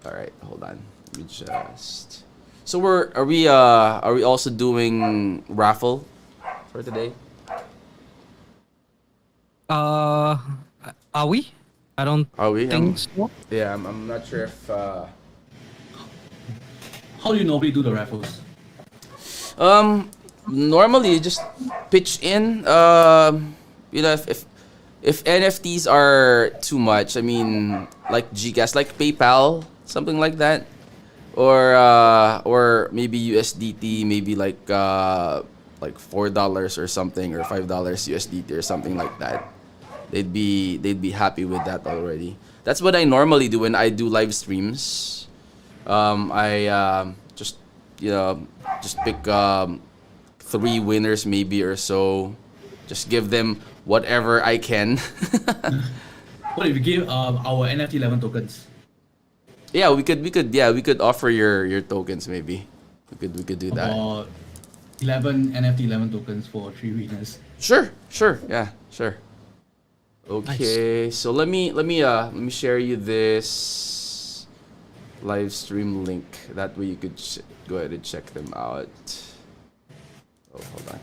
All right, hold on. Let me just. So are we also doing raffle for today? Uh, are we? I don't Are we? think so. Yeah, I'm not sure if How do you normally do the raffles? normally you just pitch in you know if NFTs are too much, I mean like GCash, like PayPal, something like that. Or maybe USDT, maybe like $4 or something, or $5 USDT or something like that. They'd be happy with that already. That's what I normally do when I do live streams. I just just pick three winners maybe or so. Just give them whatever I can. What if you give our NFT11 tokens? Yeah, we could offer your tokens maybe. We could do that. About 11 NFT11 tokens for 3 winners. Sure. Yeah, sure. Okay, so let me share you this live stream link. That way you could go ahead and check them out. Oh, hold on.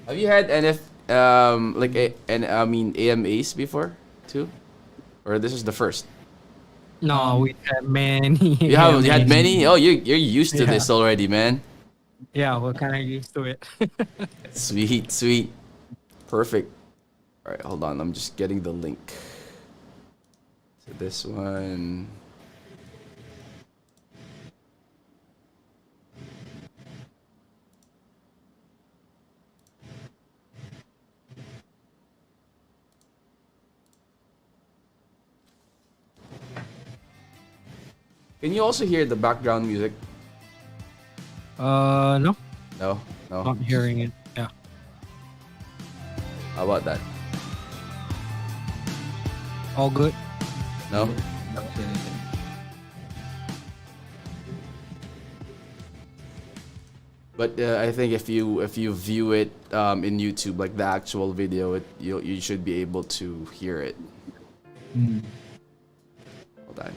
Have you had I mean AMAs before too, or this is the first? No, we had many. You had many. Oh, you're used to this already, man. Yeah, we're kind of used to it. Sweet, perfect. All right, hold on. I'm just getting the link to this one. Can you also hear the background music? No, No. not hearing it. Yeah. How about that? All good. No. Don't say anything. But I think if you view it in YouTube, like the actual video, you should be able to hear it. Hold on.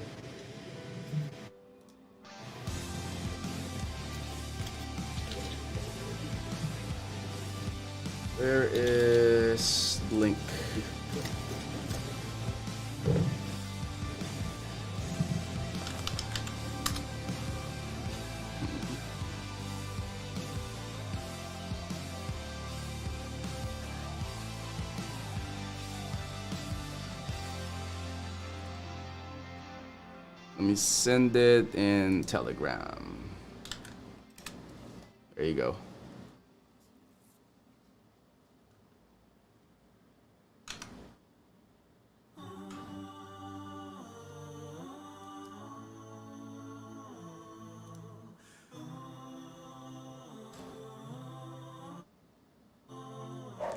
Where is the link? Let me send it in Telegram. There you go.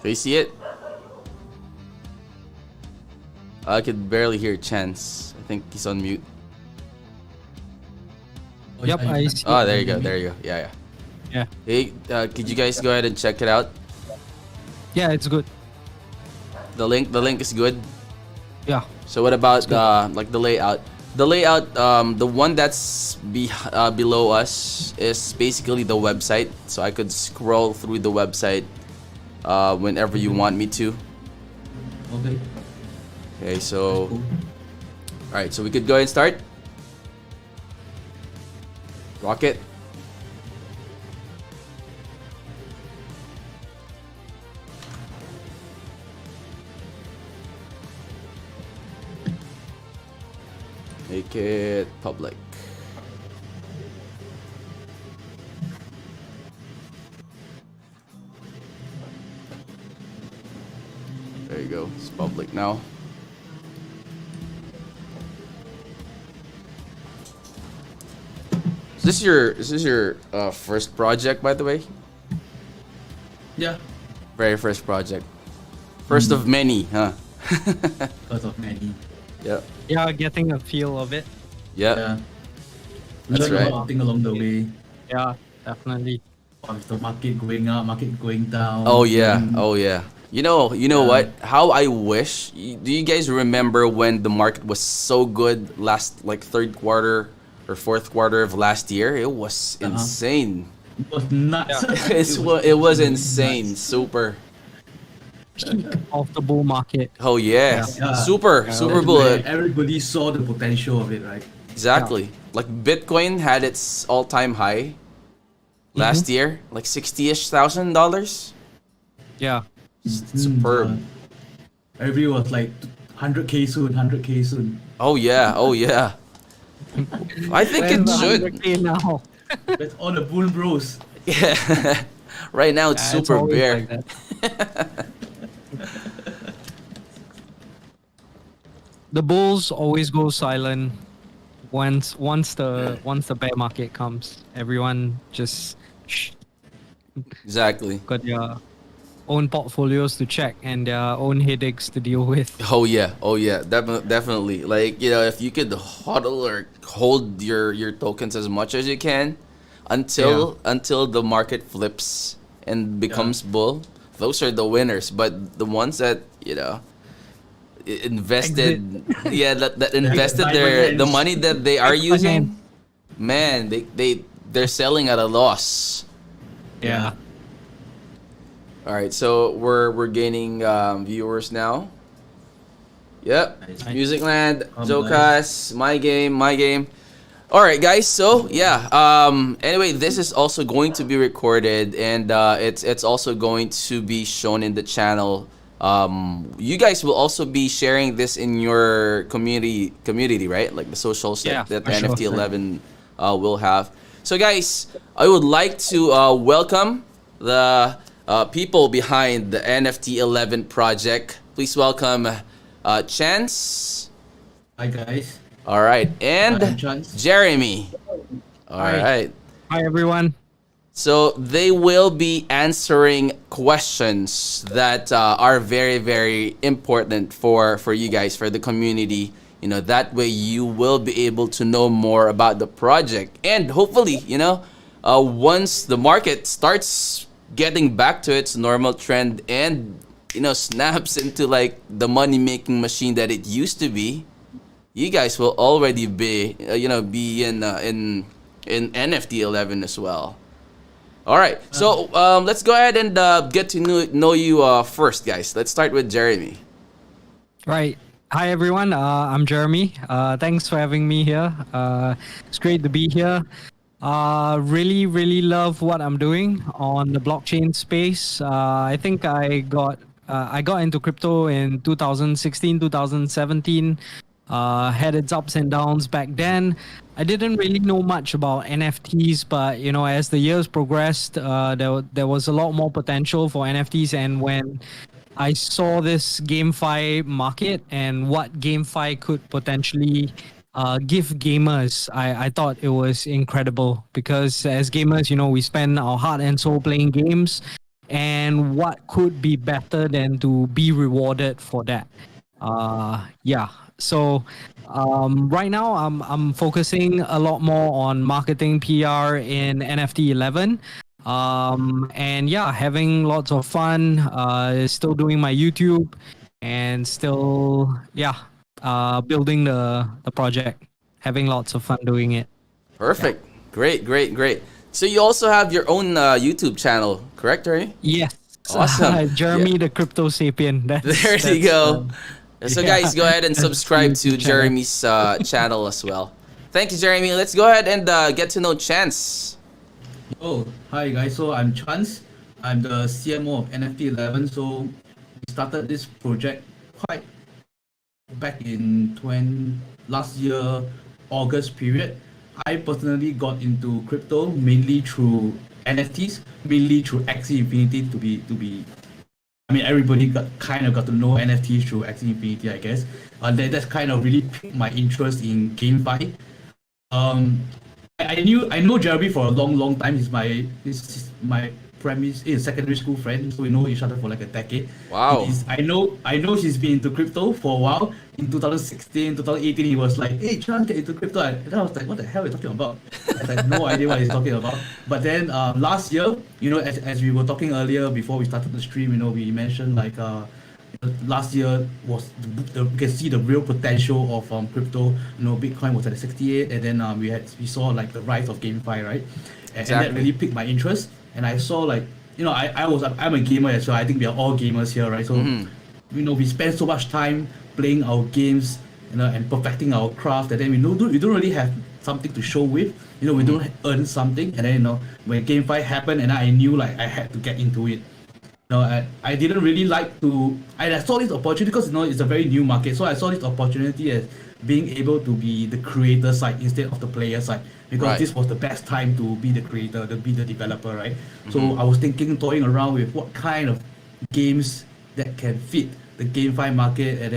Can you see it? I could barely hear Chance. I think he's on mute. Yep, I see. Oh, there you go. Yeah. Yeah. Hey, could you guys go ahead and check it out? Yeah, it's good. The link is good. Yeah. So what about like the layout? The layout, the one that's below us is basically the website. So I could scroll through the website whenever you want me to. Okay. Okay, so Cool. all right, so we could go ahead and start. Rocket. Make it public. There you go. It's public now. Is this your first project, by the way? Yeah. Very first project. First of many, huh? Because of many. Yep. Yeah, getting a feel of it. Yep. Yeah. That's Learn a right. lot of things along the way. Yeah, definitely. Of the market going up, market going down. Oh yeah. Oh yeah. You know what? How I wish. Do you guys remember when the market was so good last like third quarter or fourth quarter of last year? It was insane. It was nuts. It was really insane. nuts. Super. Peak of the bull market. Oh yeah. Yeah. Super That's bullet. where everybody saw the potential of it, right? Exactly. Like Bitcoin had its all-time high last year, like $60,000. Yeah. Superb. Everybody was like 100k soon, 100k soon. Oh yeah. Oh yeah. I think Where's it the should. 100K now? That's all the bull bros. Yeah. Right now it's Yeah, it's super always bare. like that. The bulls always go silent once the bear market comes. Everyone just Exactly. got their own portfolios to check and their own headaches to deal with. Oh yeah. Oh yeah. Definitely. Like if you could hodl or hold your tokens as much as you can until the market flips and becomes bull, those are the winners. But the ones that invested, that invested the diamond money that they are Extra using, hand. man, they're selling at a loss. Yeah. All right, so we're gaining viewers now. Yep, Nice. Musicland, Nice. Zocas, my game. All right, guys. So yeah. Anyway, this is also going to be recorded, and it's also going to be shown in the channel. You guys will also be sharing this in your community, right? Like the socials Yeah, that for sure. NFT11 will have. So guys, I would like to welcome the people behind the NFT11 project. Please welcome Chance. Hi guys. All right, I'm and Chance. Jeremy. All Hi. right. Hi everyone. So they will be answering questions that are very, very important for you guys, for the community. That way you will be able to know more about the project. And hopefully, once the market starts getting back to its normal trend and, snaps into like the money-making machine that it used to be, you guys will already be, be in NFT11 as well. All right, so let's go ahead and get to know you first, guys. Let's start with Jeremy. Right. Hi everyone. I'm Jeremy. Thanks for having me here. It's great to be here. Really love what I'm doing on the blockchain space. I think I got into crypto in 2016, 2017. Had its ups and downs back then. I didn't really know much about NFTs, but as the years progressed, there was a lot more potential for NFTs. And when I saw this GameFi market and what GameFi could potentially give gamers, I thought it was incredible because as gamers, we spend our heart and soul playing games, and what could be better than to be rewarded for that? Yeah. So right now I'm focusing a lot more on marketing PR in NFT11. And yeah, having lots of fun, still doing my YouTube and still building the project, having lots of fun doing it. Perfect. Great. So you also have your own YouTube channel, correct, Jeremy? Yes. Awesome. Jeremy Yeah. the Crypto Sapien. There you go. So yeah. guys, go ahead and That's subscribe the to YouTube channel. Jeremy's channel as well. Thank you, Jeremy. Let's go ahead and get to know Chance. Oh, hi guys. So I'm Chance. I'm the CMO of NFT11. So we started this project quite back in last year August period. I personally got into crypto mainly through NFTs, mainly through Axie Infinity to be. I mean, everybody kind of got to know NFTs through Axie Infinity, I guess. That's kind of really piqued my interest in GameFi. I know Jeremy for a long time. He's my secondary school friend, so we know each other for like a decade. Wow. I know he's been into crypto for a while. In 2016, 2018, he was like, "Hey, Chan, get into crypto." And I was like, "What the hell are you talking about?" I had no idea what he's talking about. But then last year, as we were talking earlier before we started the stream, we mentioned like last year was you can see the real potential of crypto. Bitcoin was at 68, and then we saw like the rise of GameFi, right? And that Exactly. really piqued my interest. And I saw like I'm a gamer as well. I think we are all gamers here, right? So we spend so much time playing our games, and perfecting our craft, and then we don't really have something to show with. We don't earn something, and then when GameFi happened, and I knew like I had to get into it. I didn't really like to. I saw this opportunity because it's a very new market, so I saw this opportunity as being able to be the creator side instead of the player side, because Right. this was the best time to be the creator, to be the developer, right? So I was toying around with what kind of games that can fit the GameFi market, and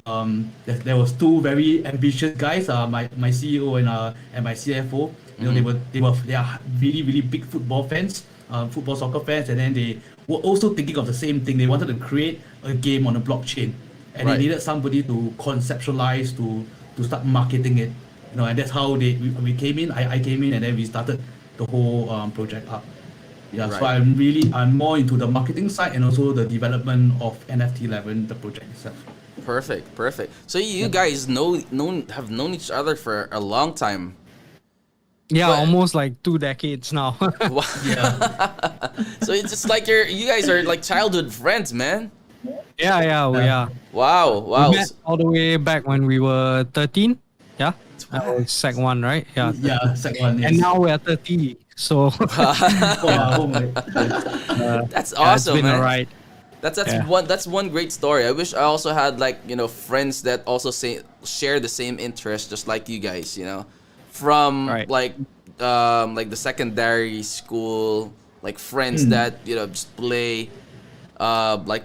then there was two very ambitious guys, my CEO and my CFO. They are really really big football fans, football soccer fans, and then they were also thinking of the same thing. They wanted to create a game on a blockchain, and Right. they needed somebody to conceptualize, to start marketing it. And that's how we came in. I came in, and then we started the whole project up. Yeah, so Right. I'm more into the marketing side and also the development of NFT11, the project itself. Perfect. Perfect. So you guys have known each other for a long time. Yeah, But- almost like 2 decades now. Wow. Yeah. So it's just like you guys are like childhood friends, man. yeah, we Yeah. are. Wow. We Wow. met all the way back when we were 13. Yeah. Wow. Sec 1, right? Yeah. Yeah, second one, yes. And now we're 30. So Oh my. That's yeah, it's awesome, been man. a ride. That's Yeah. one great story. I wish I also had like friends that also share the same interest, just like you guys. From Right. like the secondary school, like friends that just play like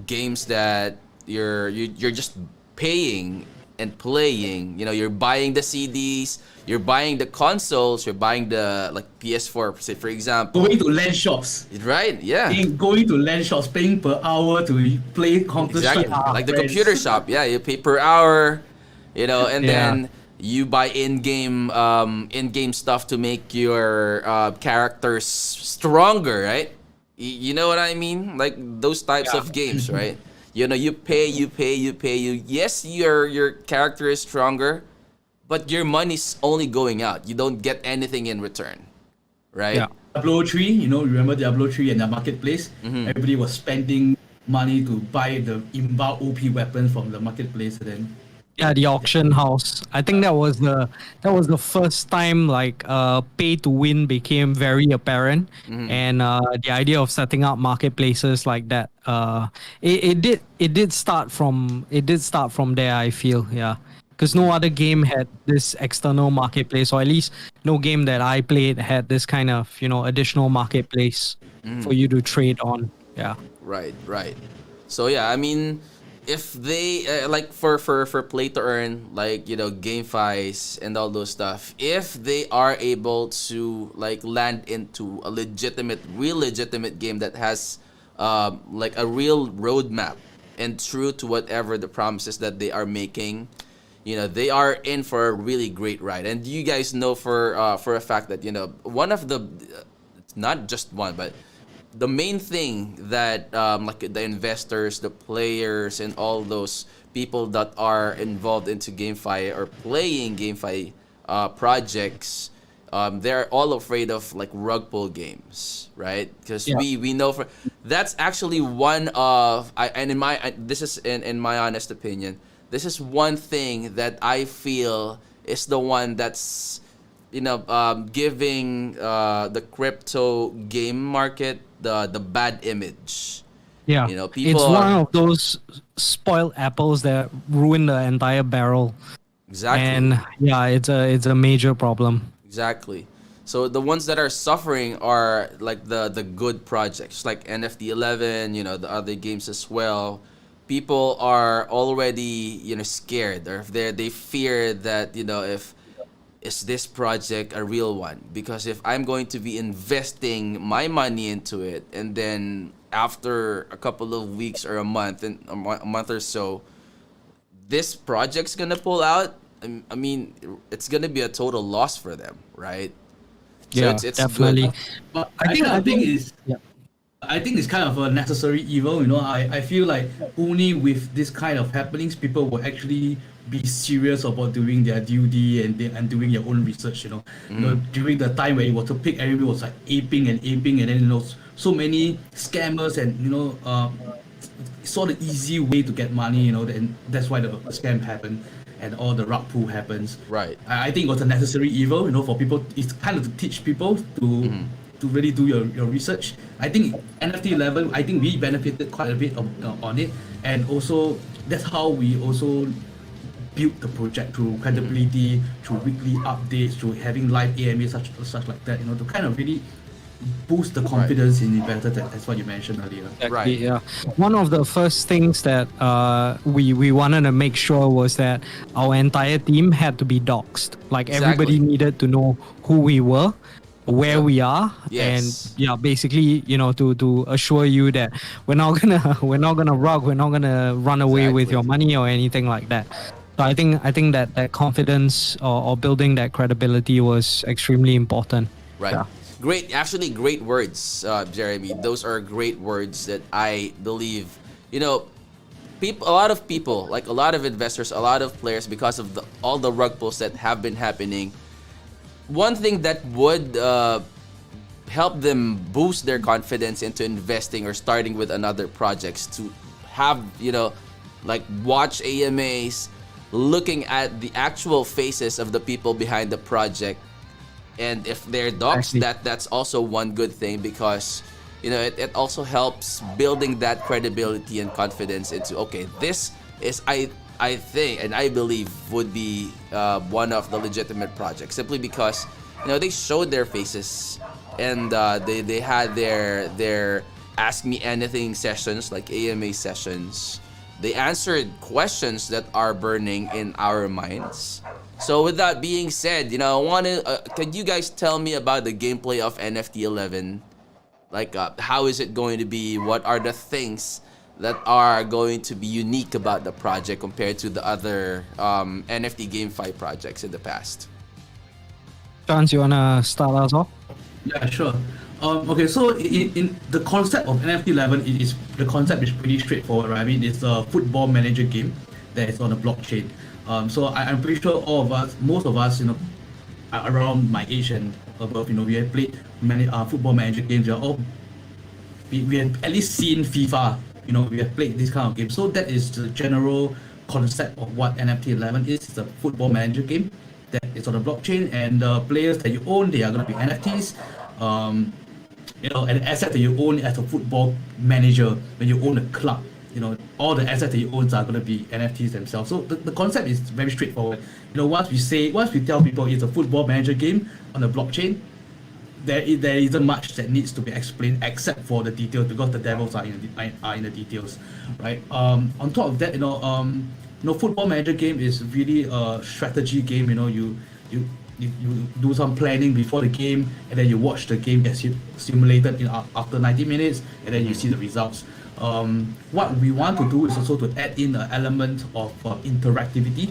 games that you're just paying and playing. You're buying the CDs, you're buying the consoles, you're buying the like PS4, say for example. Going to LAN shops. Right? Yeah. Going to LAN shops, paying per hour to play Counter Exactly. Strike. Like the computer shop. Yeah, you pay per hour, and Yeah. then you buy in-game stuff to make your characters stronger, right? You know what I mean? Like those types Yeah. of games, right? You pay. Yes, your character is stronger, but your money's only going out. You don't get anything in return, right? Yeah. Diablo 3, remember Diablo 3 and the marketplace? Everybody was spending money to buy the inbound OP weapons from the marketplace, and then Yeah, the auction house. I think that was the first time like pay to win became very apparent, and the idea of setting up marketplaces like that. It did start from there. I feel, yeah, because no other game had this external marketplace, or at least no game that I played had this kind of additional marketplace for you to trade on. Yeah. Right. So yeah, I mean, if they like for play to earn, like GameFis and all those stuff, if they are able to like land into a real legitimate game that has like a real roadmap and true to whatever the promises that they are making, they are in for a really great ride. And you guys know for a fact that one of the not just one, but the main thing that like the investors, the players, and all those people that are involved into GameFi or playing GameFi projects, they're all afraid of like rug pull games, right? Because Yeah. we know that's actually one of this is in my honest opinion, this is one thing that I feel is the one that's giving the crypto game market the bad image. Yeah, People it's one are of those spoiled apples that ruin the entire barrel, exactly and yeah, it's a major problem. exactly. So the ones that are suffering are like the good projects, like NFT11, the other games as well. People are already scared, or if they fear that if is this project a real one? Because if I'm going to be investing my money into it, and then after a couple of weeks or a month and a month or so, this project's gonna pull out. I mean, it's gonna be a total loss for them, right? So Yeah, it's definitely. good. But I think yeah. I think it's kind of a necessary evil, you know. I feel like only with this kind of happenings, people will actually be serious about doing their duty and doing their own research, you know. You know, during the time where it was to pick, everybody was like aping, and then, you know, so many scammers and, you know, saw the easy way to get money, you know, and that's why the scam happened and all the rug pull happens. Right. I think it was a necessary evil, you know, for people. It's kind of to teach people to really do your research. I think NFT11, I think we benefited quite a bit on it, and also that's how we also built the project through credibility, through weekly updates, through having live AMA such like that, you know, to kind of really boost the confidence in investors. That's what you mentioned earlier. Exactly, Right. yeah. One of the first things that we wanted to make sure was that our entire team had to be doxed. Like everybody Exactly. needed to know who we were, where Yep. we are, Yes. and yeah, basically, you know, to assure you that we're not gonna we're not gonna rug, we're not gonna run away with Exactly. your money or anything like that. So I think that confidence or building that credibility was extremely important. Right. Yeah. Great. Actually, great words, Jeremy. Those are great words that I believe, you know, people, a lot of people, like a lot of investors, a lot of players, because of all the rug pulls that have been happening. One thing that would help them boost their confidence into investing or starting with another projects to have, you know, like watch AMAs, looking at the actual faces of the people behind the project, and if they're docs, Exactly. that's also one good thing, because you know it also helps building that credibility and confidence into, okay, this is I think and I believe would be one of the legitimate projects, simply because you know they showed their faces, and they had their ask me anything sessions, like AMA sessions. They answered questions that are burning in our minds. So with that being said, you know, I want to, could you guys tell me about the gameplay of NFT11? Like, how is it going to be? What are the things that are going to be unique about the project compared to the other NFT GameFi projects in the past? Chance, you wanna start us off? Yeah, sure. Okay, so in the concept of NFT11, the concept is pretty straightforward, right? I mean, it's a football manager game that is on a blockchain. So I'm pretty sure all of us, most of us, you know, around my age and above, you know, we have played many football manager games. We have at least seen FIFA. You know, we have played this kind of game. So that is the general concept of what NFT11 is. It's a football manager game that is on the blockchain, and the players that you own, they are going to be NFTs. You know, an asset that you own as a football manager when you own a club. You know, all the assets that you own are going to be NFTs themselves. So the concept is very straightforward. You know, once we tell people it's a football manager game on the blockchain, there isn't much that needs to be explained except for the details, because the devils are in the details, right? On top of that, you know, football manager game is really a strategy game. You know, you do some planning before the game, and then you watch the game get simulated after 90 minutes, and then you see the results. What we want to do is also to add in an element of interactivity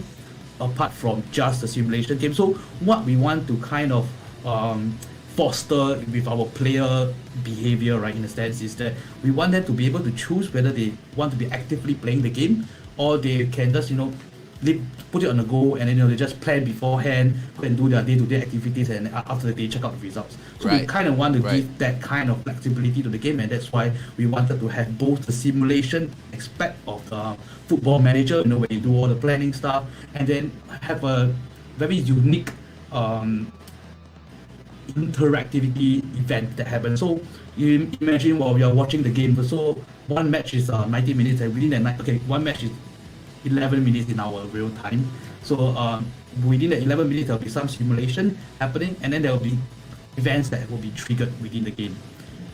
apart from just the simulation game. So what we want to kind of foster with our player behavior, right, in a sense, is that we want them to be able to choose whether they want to be actively playing the game, or they can just, you know, they put it on the go, and then, you know, they just plan beforehand, go and do their day-to-day activities, and after they check out the results. So we Right. kind of want to Right. give that kind of flexibility to the game, and that's why we wanted to have both the simulation aspect of the football manager, you know, where you do all the planning stuff, and then have a very unique interactivity event that happens. So you imagine while we are watching the game, so one match is 90 minutes, and within that night, okay, one match is 11 minutes in our real time. So within the 11 minutes, there will be some simulation happening, and then there will be events that will be triggered within the game.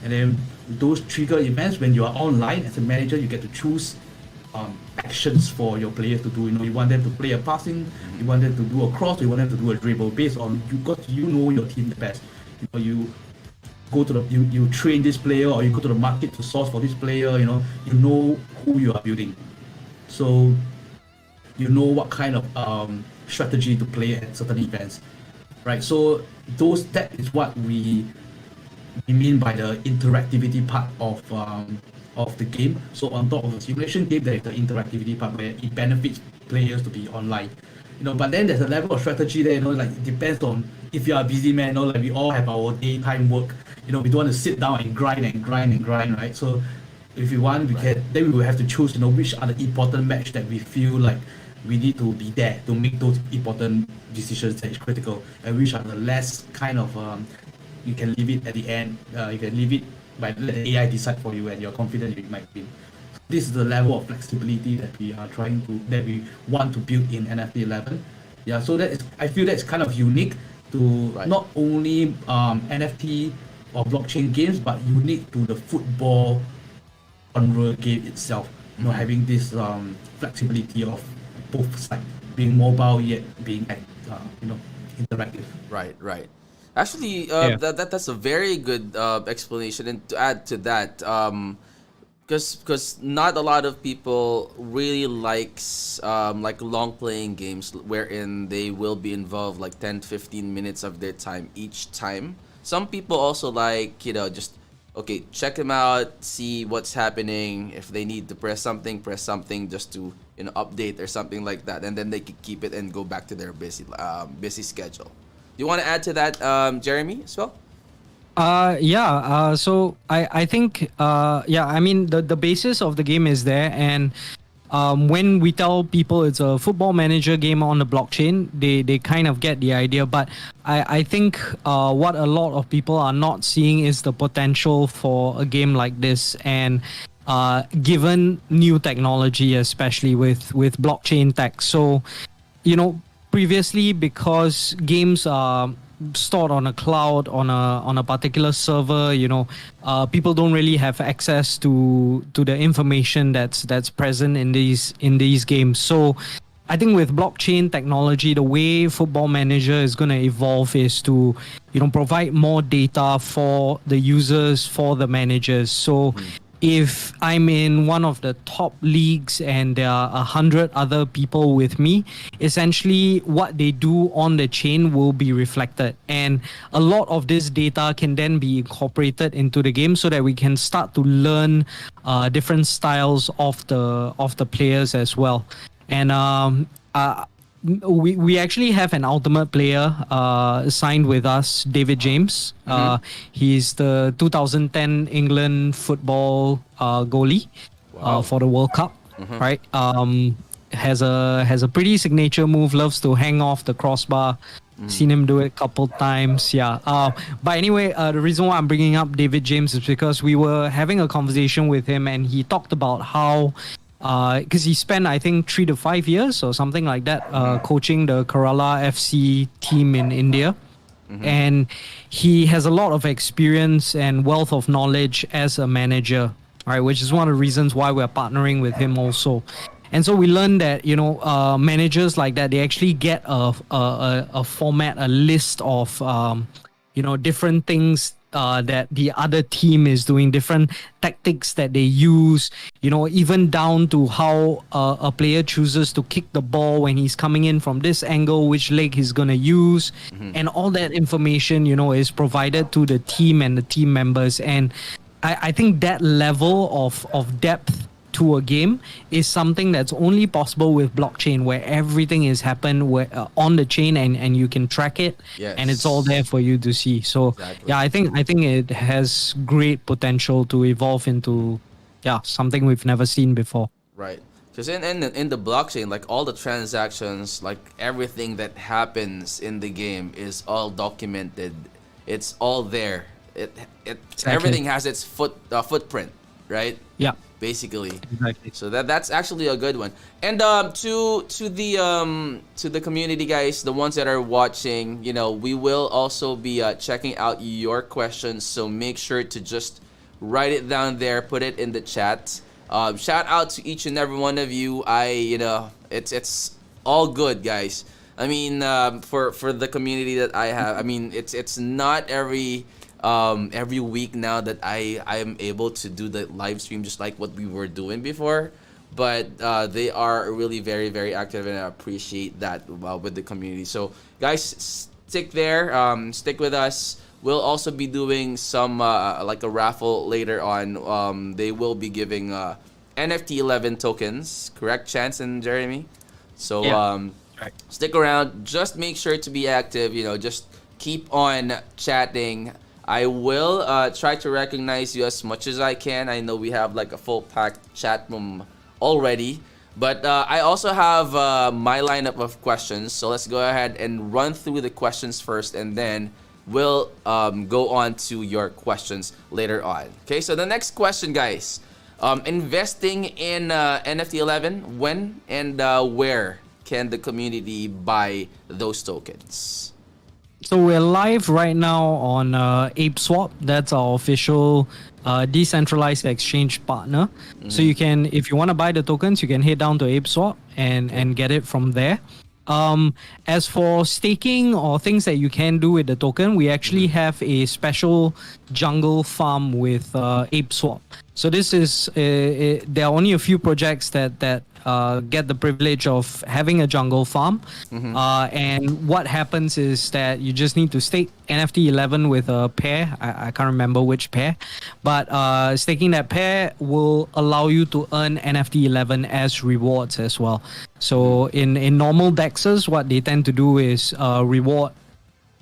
And then those trigger events, when you are online as a manager, you get to choose actions for your players to do. You want them to play a passing, you want them to do a cross, you want them to do a dribble based on you, because you know your team the best. You go to you train this player, or you go to the market to source for this player. You know who you are building, so you know what kind of strategy to play at certain events, right? So that is what we mean by the interactivity part of the game. So on top of the simulation game, there is the interactivity part where it benefits players to be online. But then there's a level of strategy there. Like it depends on if you are a busy man. Like we all have our daytime work. We don't want to sit down and grind, right? So if we want, then we will have to choose. Which are the important match that we feel like we need to be there to make those important decisions that is critical, and which are the less kind of you can leave it at the end. You can leave it by let the AI decide for you, and you're confident you might win. This is the level of flexibility that we want to build in NFT11. Yeah, so I feel that's kind of unique to not only NFT or blockchain games, but unique to the football genre game itself. Having this flexibility of both sides, being mobile yet being interactive. Right. Actually, that's a very good explanation. And to add to that, because not a lot of people really likes like long playing games wherein they will be involved like 10-15 minutes of their time each time. Some people also like, just check them out, see what's happening. If they need to press something just to update or something like that, and then they can keep it and go back to their busy schedule. Do you want to add to that, Jeremy, as well? So I think I mean the basis of the game is there, and when we tell people it's a football manager game on the blockchain, they kind of get the idea. But I think what a lot of people are not seeing is the potential for a game like this, and given new technology, especially with blockchain tech. So previously, because games are stored on a cloud on a particular server, people don't really have access to the information that's present in these games. So I think with blockchain technology, the way Football Manager is going to evolve is to provide more data for the users, for the managers. So if I'm in one of the top leagues and there are 100 other people with me, essentially what they do on the chain will be reflected. And a lot of this data can then be incorporated into the game so that we can start to learn different styles of the players as well. And we actually have an ultimate player signed with us, David James. He's the 2010 England football goalie for the World Cup, right? Has a pretty signature move, loves to hang off the crossbar. Seen him do it a couple times, but anyway, the reason why I'm bringing up David James is because we were having a conversation with him, and he talked about how because he spent, I think, 3 to 5 years or something like that coaching the Kerala FC team in India. And he has a lot of experience and wealth of knowledge as a manager, right? Which is one of the reasons why we're partnering with him also. And so we learned that, managers like that, they actually get a format, a list of, different things that the other team is doing, different tactics that they use, even down to how a player chooses to kick the ball when he's coming in from this angle, which leg he's going to use. And all that information, is provided to the team and the team members. And I think that level of depth to a game is something that's only possible with blockchain, where everything is on the chain and you can track it, and it's all there for you to see. So I think it has great potential to evolve into something we've never seen before. Right. Because in the blockchain, like all the transactions, like everything that happens in the game is all documented. It's all there. Everything has its footprint, right? Yeah. Basically, exactly. So that's actually a good one. And to the community guys, the ones that are watching, we will also be checking out your questions. So make sure to just write it down there, put it in the chat. Shout out to each and every one of you. It's all good, guys. I mean, for the community that I have, I mean, it's not every week now that I am able to do the live stream just like what we were doing before. But they are really very very active, and I appreciate that with the community. So guys, stick there, stick with us. We'll also be doing some like a raffle later on. They will be giving NFT11 tokens, correct, Chance and Jeremy? So Yeah. Right. stick around. Just make sure to be active. Just keep on chatting. I will try to recognize you as much as I can. I know we have like a full packed chat room already, but I also have my lineup of questions. So let's go ahead and run through the questions first, and then we'll go on to your questions later on. Okay, so the next question, guys. Investing in NFT11, when and where can the community buy those tokens? So we're live right now on ApeSwap. That's our official decentralized exchange partner. So you can, if you want to buy the tokens, you can head down to ApeSwap and get it from there. As for staking or things that you can do with the token, we actually have a special jungle farm with ApeSwap. So this is there are only a few projects that get the privilege of having a jungle farm. And what happens is that you just need to stake NFT11 with a pair. I can't remember which pair, but staking that pair will allow you to earn NFT11 as rewards as well. So in normal dexes, what they tend to do is reward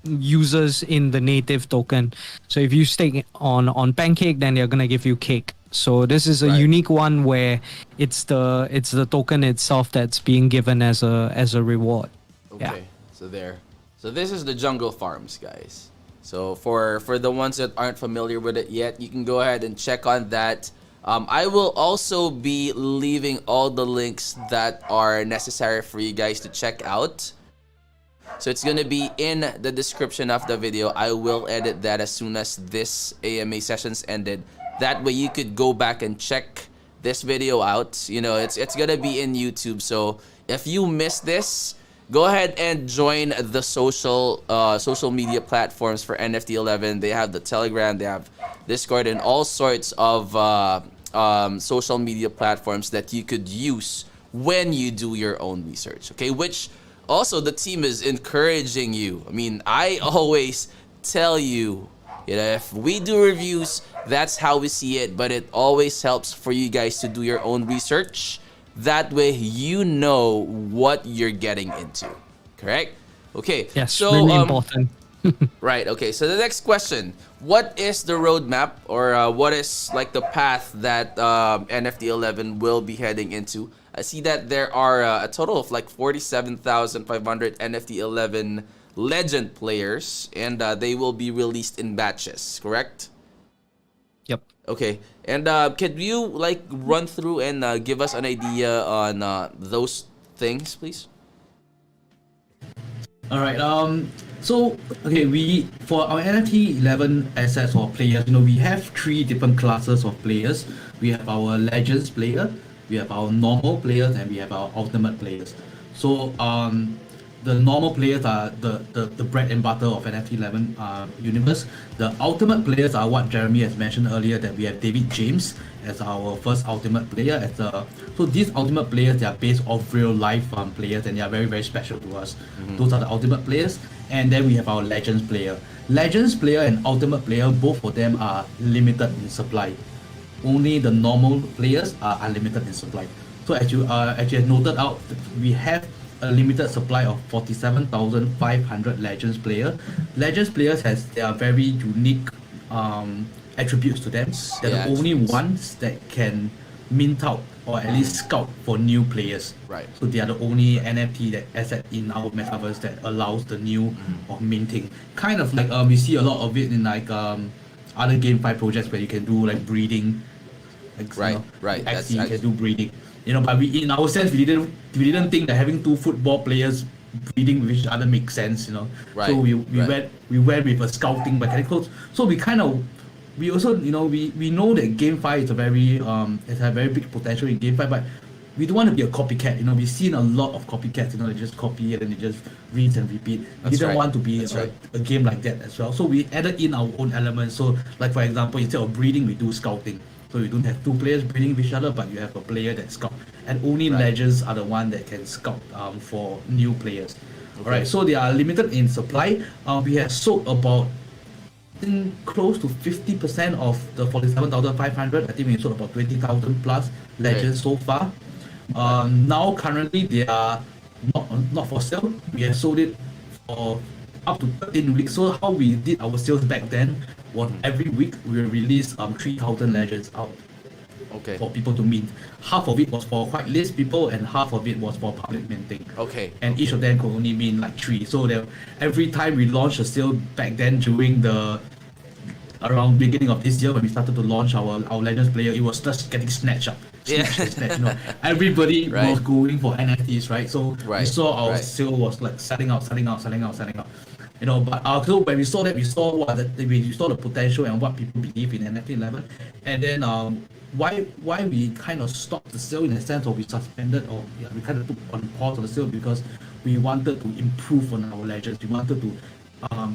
users in the native token. So if you stake on Pancake, then they're gonna give you cake. So this is a Right. unique one where it's the token itself that's being given as a reward. Okay, so this is the jungle farms, guys. So for the ones that aren't familiar with it yet, you can go ahead and check on that. I will also be leaving all the links that are necessary for you guys to check out. So it's gonna be in the description of the video. I will edit that as soon as this AMA session's ended. That way you could go back and check this video out. It's gonna be in YouTube. So if you missed this, go ahead and join the social media platforms for NFT11. They have the Telegram, they have Discord, and all sorts of social media platforms that you could use when you do your own research. Okay, which also the team is encouraging you. I mean, I always tell you, if we do reviews, that's how we see it, but it always helps for you guys to do your own research. That way you know what you're getting into. Correct? Okay. Yes, so really important. right, okay. So the next question, what is the roadmap, or what is like the path that NFT11 will be heading into? I see that there are a total of like 47,500 NFT11 legend players, and they will be released in batches, correct? Yep. Okay, and could you like run through and give us an idea on those things, please? All right. So okay, we for our NFT 11 assets or players, we have three different classes of players. We have our legends player, we have our normal players, and we have our ultimate players. So the normal players are the bread and butter of NFT 11 universe. The ultimate players are what Jeremy has mentioned earlier, that we have David James as our first ultimate player. So these ultimate players, they are based off real life players, and they are very very special to us. Those are the ultimate players. And then we have our legends player. Legends player and ultimate player, both of them are limited in supply. Only the normal players are unlimited in supply. So as you have noted out, we have a limited supply of 47,500 legends player. Legends players has their very unique attributes to them. They're the only ones that can mint out or at least scout for new players. Right. So they are the only NFT that asset in our metaverse that allows the new or minting. Kind of like we see a lot of it in like other GameFi projects where you can do like breeding. Like, Right. Axie, you can do breeding. But we, in our sense, we didn't think that having two football players breeding with each other makes sense. Right. So we right. went with a scouting mechanical. So we kind of we also, we know that GameFi is a very it has a very big potential in GameFi, but we don't want to be a copycat. We've seen a lot of copycats. They just copy it and they just rinse and repeat. We That's didn't right. want to be That's right. a game like that as well. So we added in our own elements. So, like for example, instead of breeding, we do scouting. So you don't have two players breeding with each other, but you have a player that scout. And only Right. legends are the one that can scout for new players. Okay. Alright, so they are limited in supply. We have sold about, I think, close to 50% of the 47,500. I think we sold about 20,000 plus legends so far. Now currently they are not for sale. We have sold it for up to 13 weeks. So how we did our sales back then was every week we will release 3,000 legends out Okay. for people to mint. Half of it was for whitelist people and half of it was for public minting. Okay. And each of them could only mint like 3. So that every time we launched a sale back then during the around beginning of this year when we started to launch our legends player, it was just getting snatched up. Yeah. Snatched. Everybody Right. was going for NFTs, right? So we Right, saw our right. sale was like selling out. But so when we saw that, we saw we saw the potential and what people believe in NFT11, and then why we kind of stopped the sale in a sense, or we suspended, or we kind of took on pause of the sale because we wanted to improve on our legends. We wanted to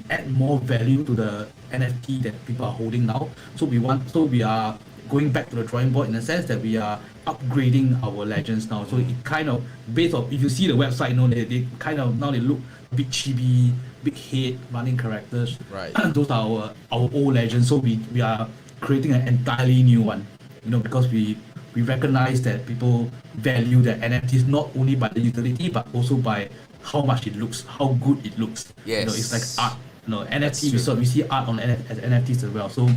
add more value to the NFT that people are holding now. So we are going back to the drawing board in a sense that we are upgrading our legends now. So it kind of based on, if you see the website, they kind of now they look a bit chibi, big head, running characters. Right. Those are our old legends. So we are creating an entirely new one. Because we recognize that people value the NFTs not only by the utility but also by how much it looks, how good it looks. Yes. It's like art. That's NFT, true. we see art on as NFTs as well. So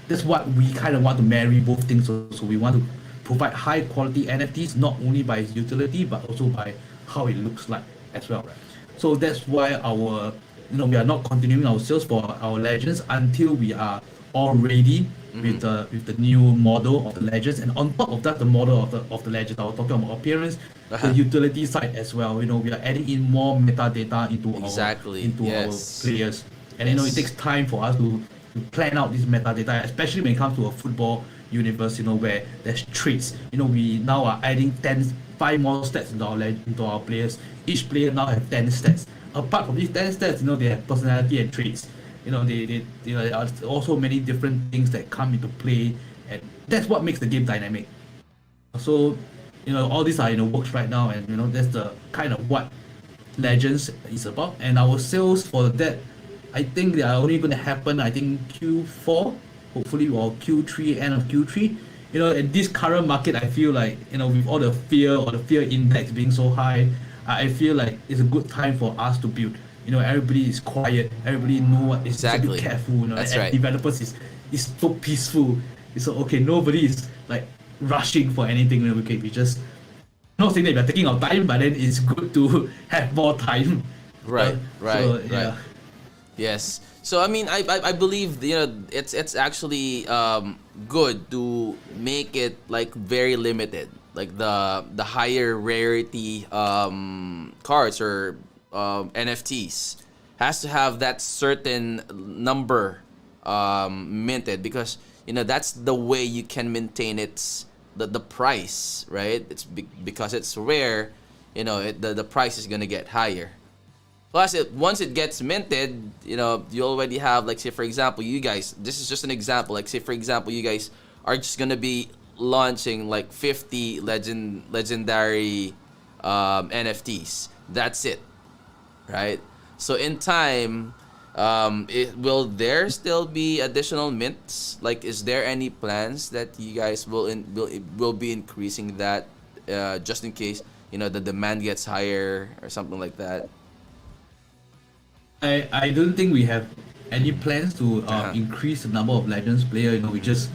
that's what we kind of want to marry both things. So we want to provide high quality NFTs not only by its utility but also by how it looks like as well. So that's why our we are not continuing our sales for our legends until we are all ready with the new model of the legends. And on top of that, the model of the legends, I was talking about appearance, the utility side as well. We are adding in more metadata into Exactly, our yes. players. And Yes. it takes time for us to plan out this metadata, especially when it comes to a football universe, where there's traits. We now are adding 5 more stats into our players. Each player now have 10 stats. Apart from these 10 stats, they have personality and traits. There are also many different things that come into play, and that's what makes the game dynamic. So, all these are works right now, and that's the kind of what Legends is about. And our sales for that, I think they are only going to happen, I think Q4, hopefully, or Q3, end of Q3. In this current market, I feel like with all the fear or the fear index being so high, I feel like it's a good time for us to build. Everybody is quiet. Everybody know what is a Exactly. bit careful. That's and right. Developers is so peaceful. It's so okay. Nobody is like rushing for anything. Okay, we just not saying that we're taking our time, but then it's good to have more time. Right, right, So, right. yeah. Yes. So I mean, I believe it's actually good to make it like very limited, like the higher rarity cards or NFTs has to have that certain number minted, because that's the way you can maintain the price, right? It's because it's rare, the price is gonna get higher. Plus, once it gets minted, you already have, like, say, for example, you guys, this is just an example. Like, say, for example, you guys are just going to be launching, like, 50 legendary NFTs. That's it, right? So, in time, will there still be additional mints? Like, is there any plans that you guys will be increasing that just in case, the demand gets higher or something like that? I don't think we have any plans to increase the number of Legends player. We just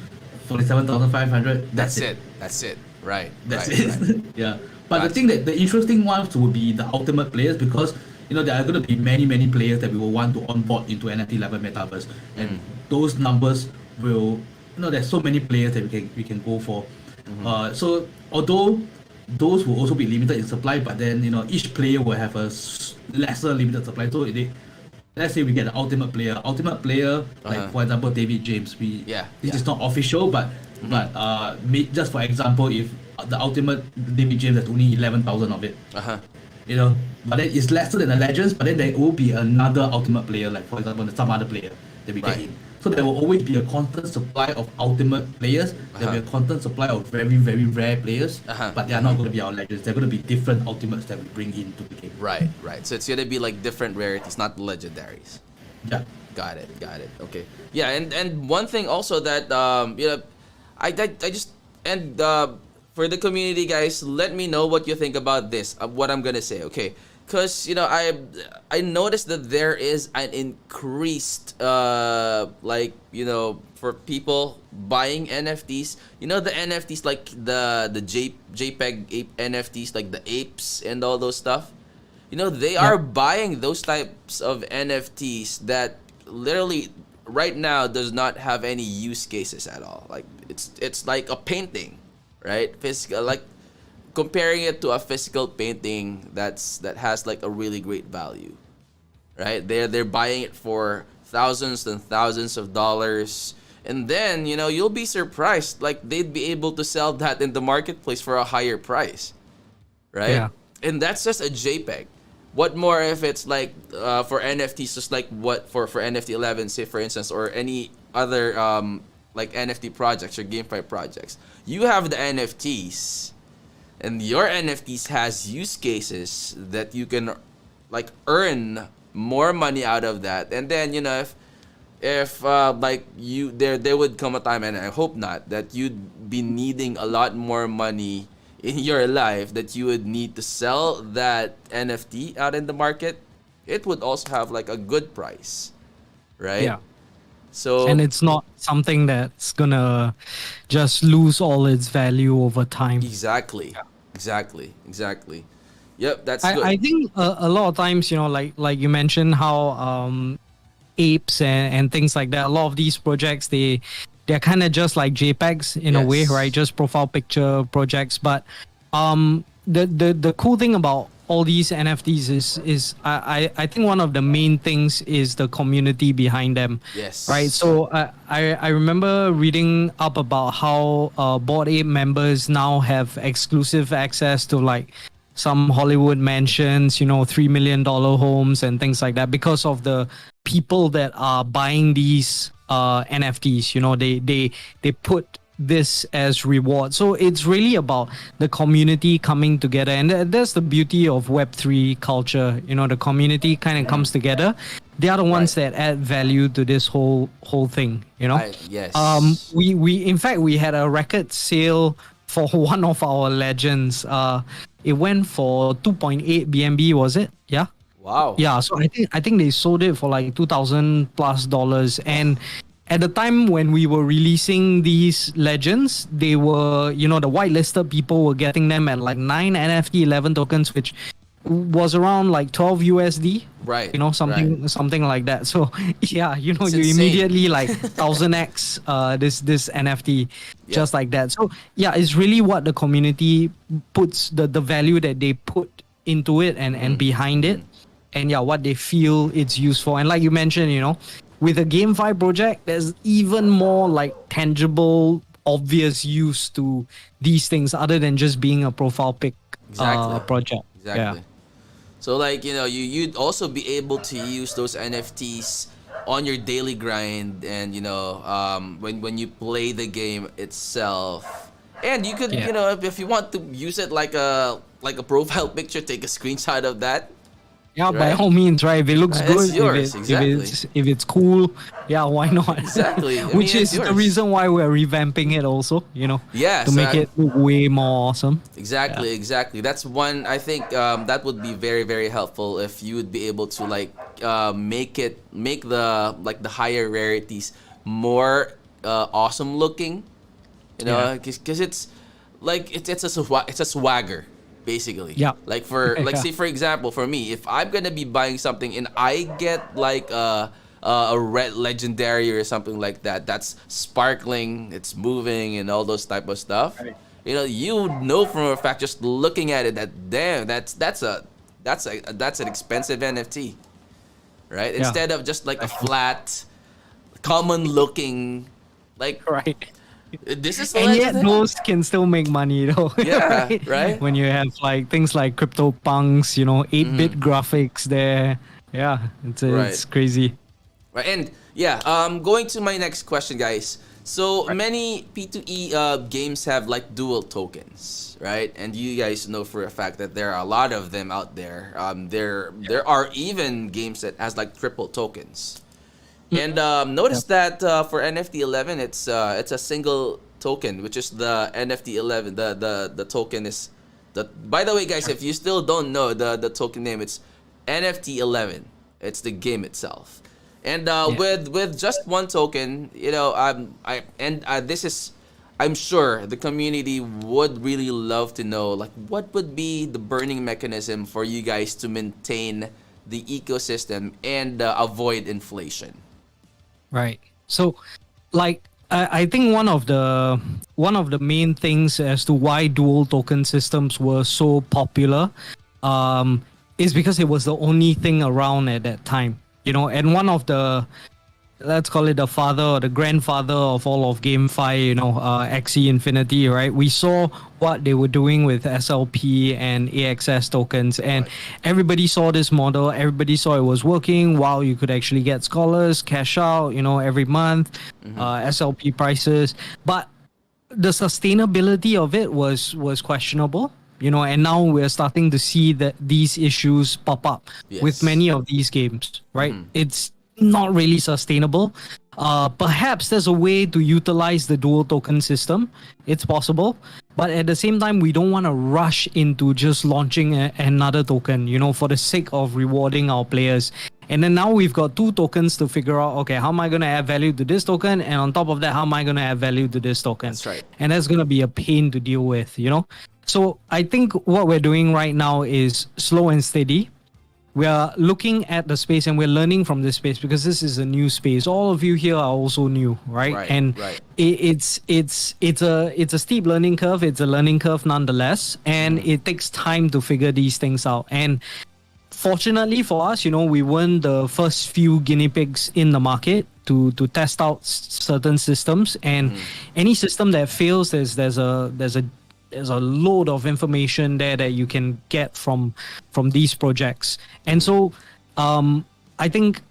47,500. That's it. Right. That's right, it. right. Yeah. But Gotcha. the thing that the interesting ones will be the ultimate players, because there are going to be many players that we will want to onboard into NFT11 metaverse, and those numbers will there's so many players that we can go for. So although those will also be limited in supply, but then each player will have a lesser limited supply. So let's say we get the ultimate player. Ultimate player, like for example David James. This is not official, but just for example, if the ultimate David James has only 11,000 of it, you know, but then it's lesser than the legends. But then there will be another ultimate player, like for example some other player that we get in. So there will always be a constant supply of ultimate players. There will be a constant supply of very, very rare players. But they are not going to be our legends. They're going to be different ultimates that we bring into the game. Right. So it's going to be like different rarities, not legendaries. Yeah. Got it. Okay. Yeah, and one thing also that you know, I just and for the community guys, let me know what you think about this. What I'm gonna say, okay? Because you know, I noticed that there is an increased like you know, for people buying NFTs. You know, the NFTs like the JPEG ape NFTs, like the apes and all those stuff. You know, they are buying those types of NFTs that literally right now does not have any use cases at all. Like it's like a painting, right? Physical, like comparing it to a physical painting that has like a really great value, right? They're buying it for thousands and thousands of dollars, and then you know you'll be surprised, like they'd be able to sell that in the marketplace for a higher price, right? Yeah. And that's just a JPEG. What more if it's like for NFTs, just like what for NFT11, say for instance, or any other like NFT projects or GameFi projects. You have the NFTs, and your NFTs has use cases that you can like earn more money out of that. And then you know if like you there would come a time, and I hope not, that you'd be needing a lot more money in your life, that you would need to sell that NFT out in the market. It would also have like a good price, right? Yeah. So And it's not something that's gonna just lose all its value over time. exactly. Yep, that's good. I think a lot of times, you know, like you mentioned how apes and things like that. A lot of these projects they're kind of just like JPEGs in a way, Yes. right? Just profile picture projects. But the cool thing about all these NFTs is I think one of the main things is the community behind them. Yes. Right. So I remember reading up about how Bored Ape members now have exclusive access to like some Hollywood mansions, you know, $3 million homes and things like that because of the people that are buying these NFTs. You know, they put this as reward. So it's really about the community coming together, and that's the beauty of Web3 culture. You know, the community kind of comes together. They are the ones that add value to this whole thing. You know. Yes. We in fact we had a record sale for one of our legends. It went for 2.8 BNB, was it? Yeah. Wow. Yeah, so I think they sold it for like $2,000+, and at the time when we were releasing these legends, they were, you know, the whitelisted people were getting them at like 9 NFT11 tokens, which was around like 12 USD. Right. You know, something like that. So yeah, you know, It's you insane. immediately like 1000x this NFT just like that. So yeah, it's really what the community puts the value that they put into it and behind it. And yeah, what they feel it's used for. And like you mentioned, you know, with a GameFi project, there's even more like tangible, obvious use to these things other than just being a profile pic project. Exactly. So like, you know, you'd also be able to use those NFTs on your daily grind, and you know, when you play the game itself. And you could, you know, if you want to use it like a profile picture, take a screenshot of that. Yeah, by all means, right? If it looks good, It's yours, exactly. if it's cool, yeah, why not? Exactly. I mean, Which it's is the yours. reason why we're revamping it also, you know, Yeah, to so make it look way more awesome. Exactly. That's one, I think that would be very, very helpful if you would be able to like make the like the higher rarities more awesome looking, you know, because it's like it's a swagger basically. Yeah. Like for like Yeah. say for example, for me, if I'm gonna be buying something and I get like a red legendary or something like that that's sparkling, it's moving and all those type of stuff. Right. You know, you know from a fact just looking at it that damn, that's an expensive NFT. right? Yeah. Instead of just like a flat, common looking, like Right. this is And yet legend. those can still make money though. Yeah, right? When you have like things like CryptoPunks, 8-bit graphics there. Yeah, Right. it's crazy. Right, and yeah, going to my next question, guys. So many P2E games have like dual tokens, right? And you guys know for a fact that there are a lot of them out there. There are even games that has like triple tokens. And notice that for NFT11, it's a single token, which is the NFT11. The token is the. By the way, guys, if you still don't know the token name, it's NFT11. It's the game itself. And with just one token, this is, I'm sure the community would really love to know, like, what would be the burning mechanism for you guys to maintain the ecosystem and avoid inflation. Right. So, like, I think one of the main things as to why dual token systems were so popular, is because it was the only thing around at that time. And one of the, let's call it the father or the grandfather of all of GameFi, Axie Infinity, right? We saw what they were doing with SLP and AXS tokens, and everybody saw this model. Everybody saw it was working. Wow, you could actually get scholars, cash out, every month, SLP prices. But the sustainability of it was questionable. And now we're starting to see that these issues pop up with many of these games, right? It's not really sustainable. Perhaps there's a way to utilize the dual token system. It's possible. But at the same time, we don't want to rush into just launching another token, for the sake of rewarding our players. And then now we've got two tokens to figure out, okay, how am I going to add value to this token? And on top of that, how am I going to add value to this token? That's right. And that's going to be a pain to deal with, So I think what we're doing right now is slow and steady. We are looking at the space and we're learning from this space because this is a new space. All of you here are also new, right? And it's a steep learning curve. It's a learning curve nonetheless, and it takes time to figure these things out. And fortunately for us, we weren't the first few guinea pigs in the market to test out certain systems. And any system that fails, there's a load of information there that you can get from these projects. And so I think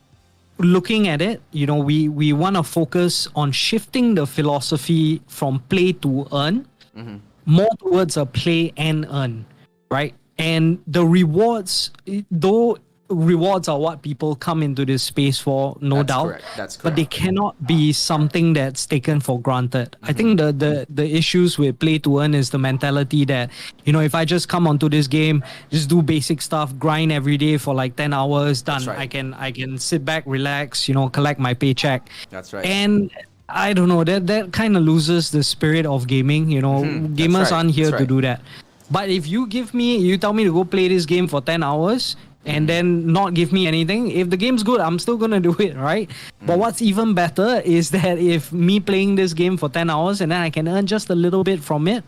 looking at it, we want to focus on shifting the philosophy from play to earn more towards a play and earn, right? And the rewards, though rewards are what people come into this space for, no doubt. That's correct. But they cannot be something that's taken for granted. I think the issues with play to earn is the mentality that, if I just come onto this game, just do basic stuff, grind every day for like 10 hours, done. I can sit back, relax, collect my paycheck. That's right. And I don't know, that kind of loses the spirit of gaming. Gamers aren't here to do that. But if you tell me to go play this game for 10 hours and then not give me anything, if the game's good, I'm still going to do it, right? But what's even better is that if me playing this game for 10 hours and then I can earn just a little bit from it,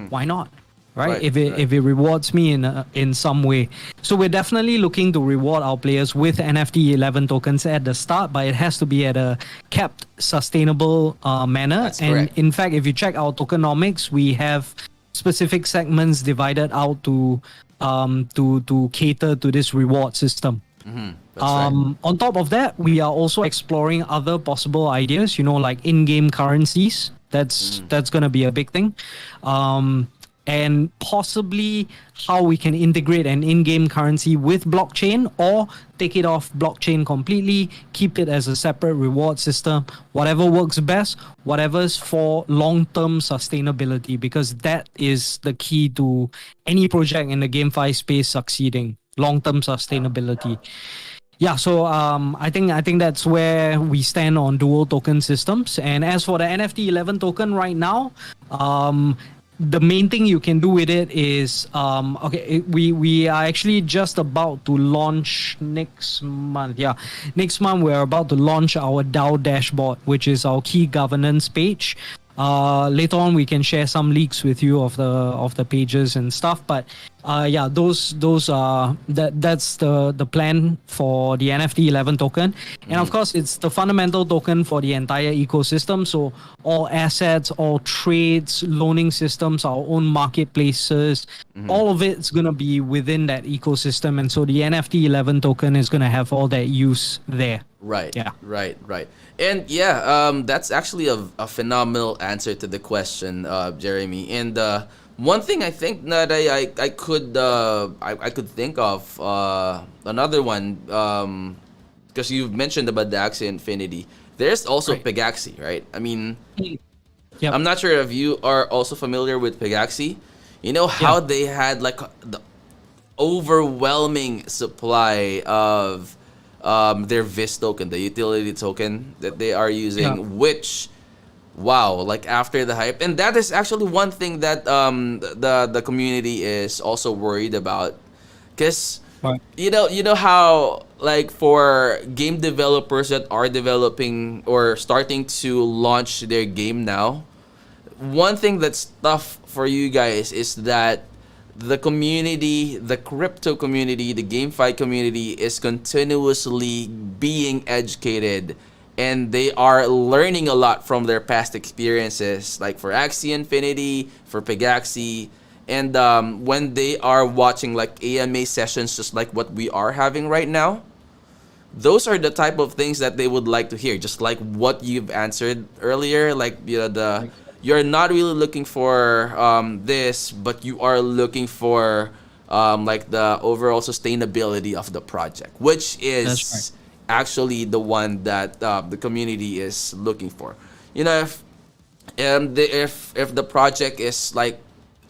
why not? Right? If it rewards me in some way. So we're definitely looking to reward our players with NFT11 tokens at the start, but it has to be at a capped, sustainable manner. That's and correct. in fact, if you check our tokenomics, we have specific segments divided out to cater to this reward system. On top of that, we are also exploring other possible ideas, like in-game currencies. That's going to be a big thing. And possibly how we can integrate an in-game currency with blockchain or take it off blockchain completely, keep it as a separate reward system, whatever works best, whatever's for long-term sustainability, because that is the key to any project in the GameFi space succeeding, long-term sustainability. Yeah, so I think that's where we stand on dual token systems. And as for the NFT11 token right now, the main thing you can do with it is we are actually just about to launch next month. Next month we're about to launch our DAO dashboard, which is our key governance page. Later on, we can share some leaks with you of the pages and stuff. But yeah, those that's the plan for the NFT11 token, and of course, it's the fundamental token for the entire ecosystem. So all assets, all trades, loaning systems, our own marketplaces, all of it's gonna be within that ecosystem, and so the NFT11 token is gonna have all that use there. Right. Yeah. Right. And yeah, that's actually a phenomenal answer to the question, Jeremy. And one thing I think that I could think of another one, because you've mentioned about the Axie Infinity. There's also Right. Pegaxie, right? I mean, Yep. I'm not sure if you are also familiar with Pegaxie. You know how they had like the overwhelming supply of their VIS token, the utility token that they are using, Yeah. which, wow, like after the hype, and that is actually one thing that the community is also worried about, because Right. you know how like for game developers that are developing or starting to launch their game now, one thing that's tough for you guys is that the community, the crypto community, the GameFi community is continuously being educated, and they are learning a lot from their past experiences, like for Axie Infinity, for Pegaxie, and when they are watching like AMA sessions just like what we are having right now, those are the type of things that they would like to hear, just like what you've answered earlier, like you're not really looking for this, but you are looking for like the overall sustainability of the project, which That's is actually the one that the community is looking for. You know, if the project is like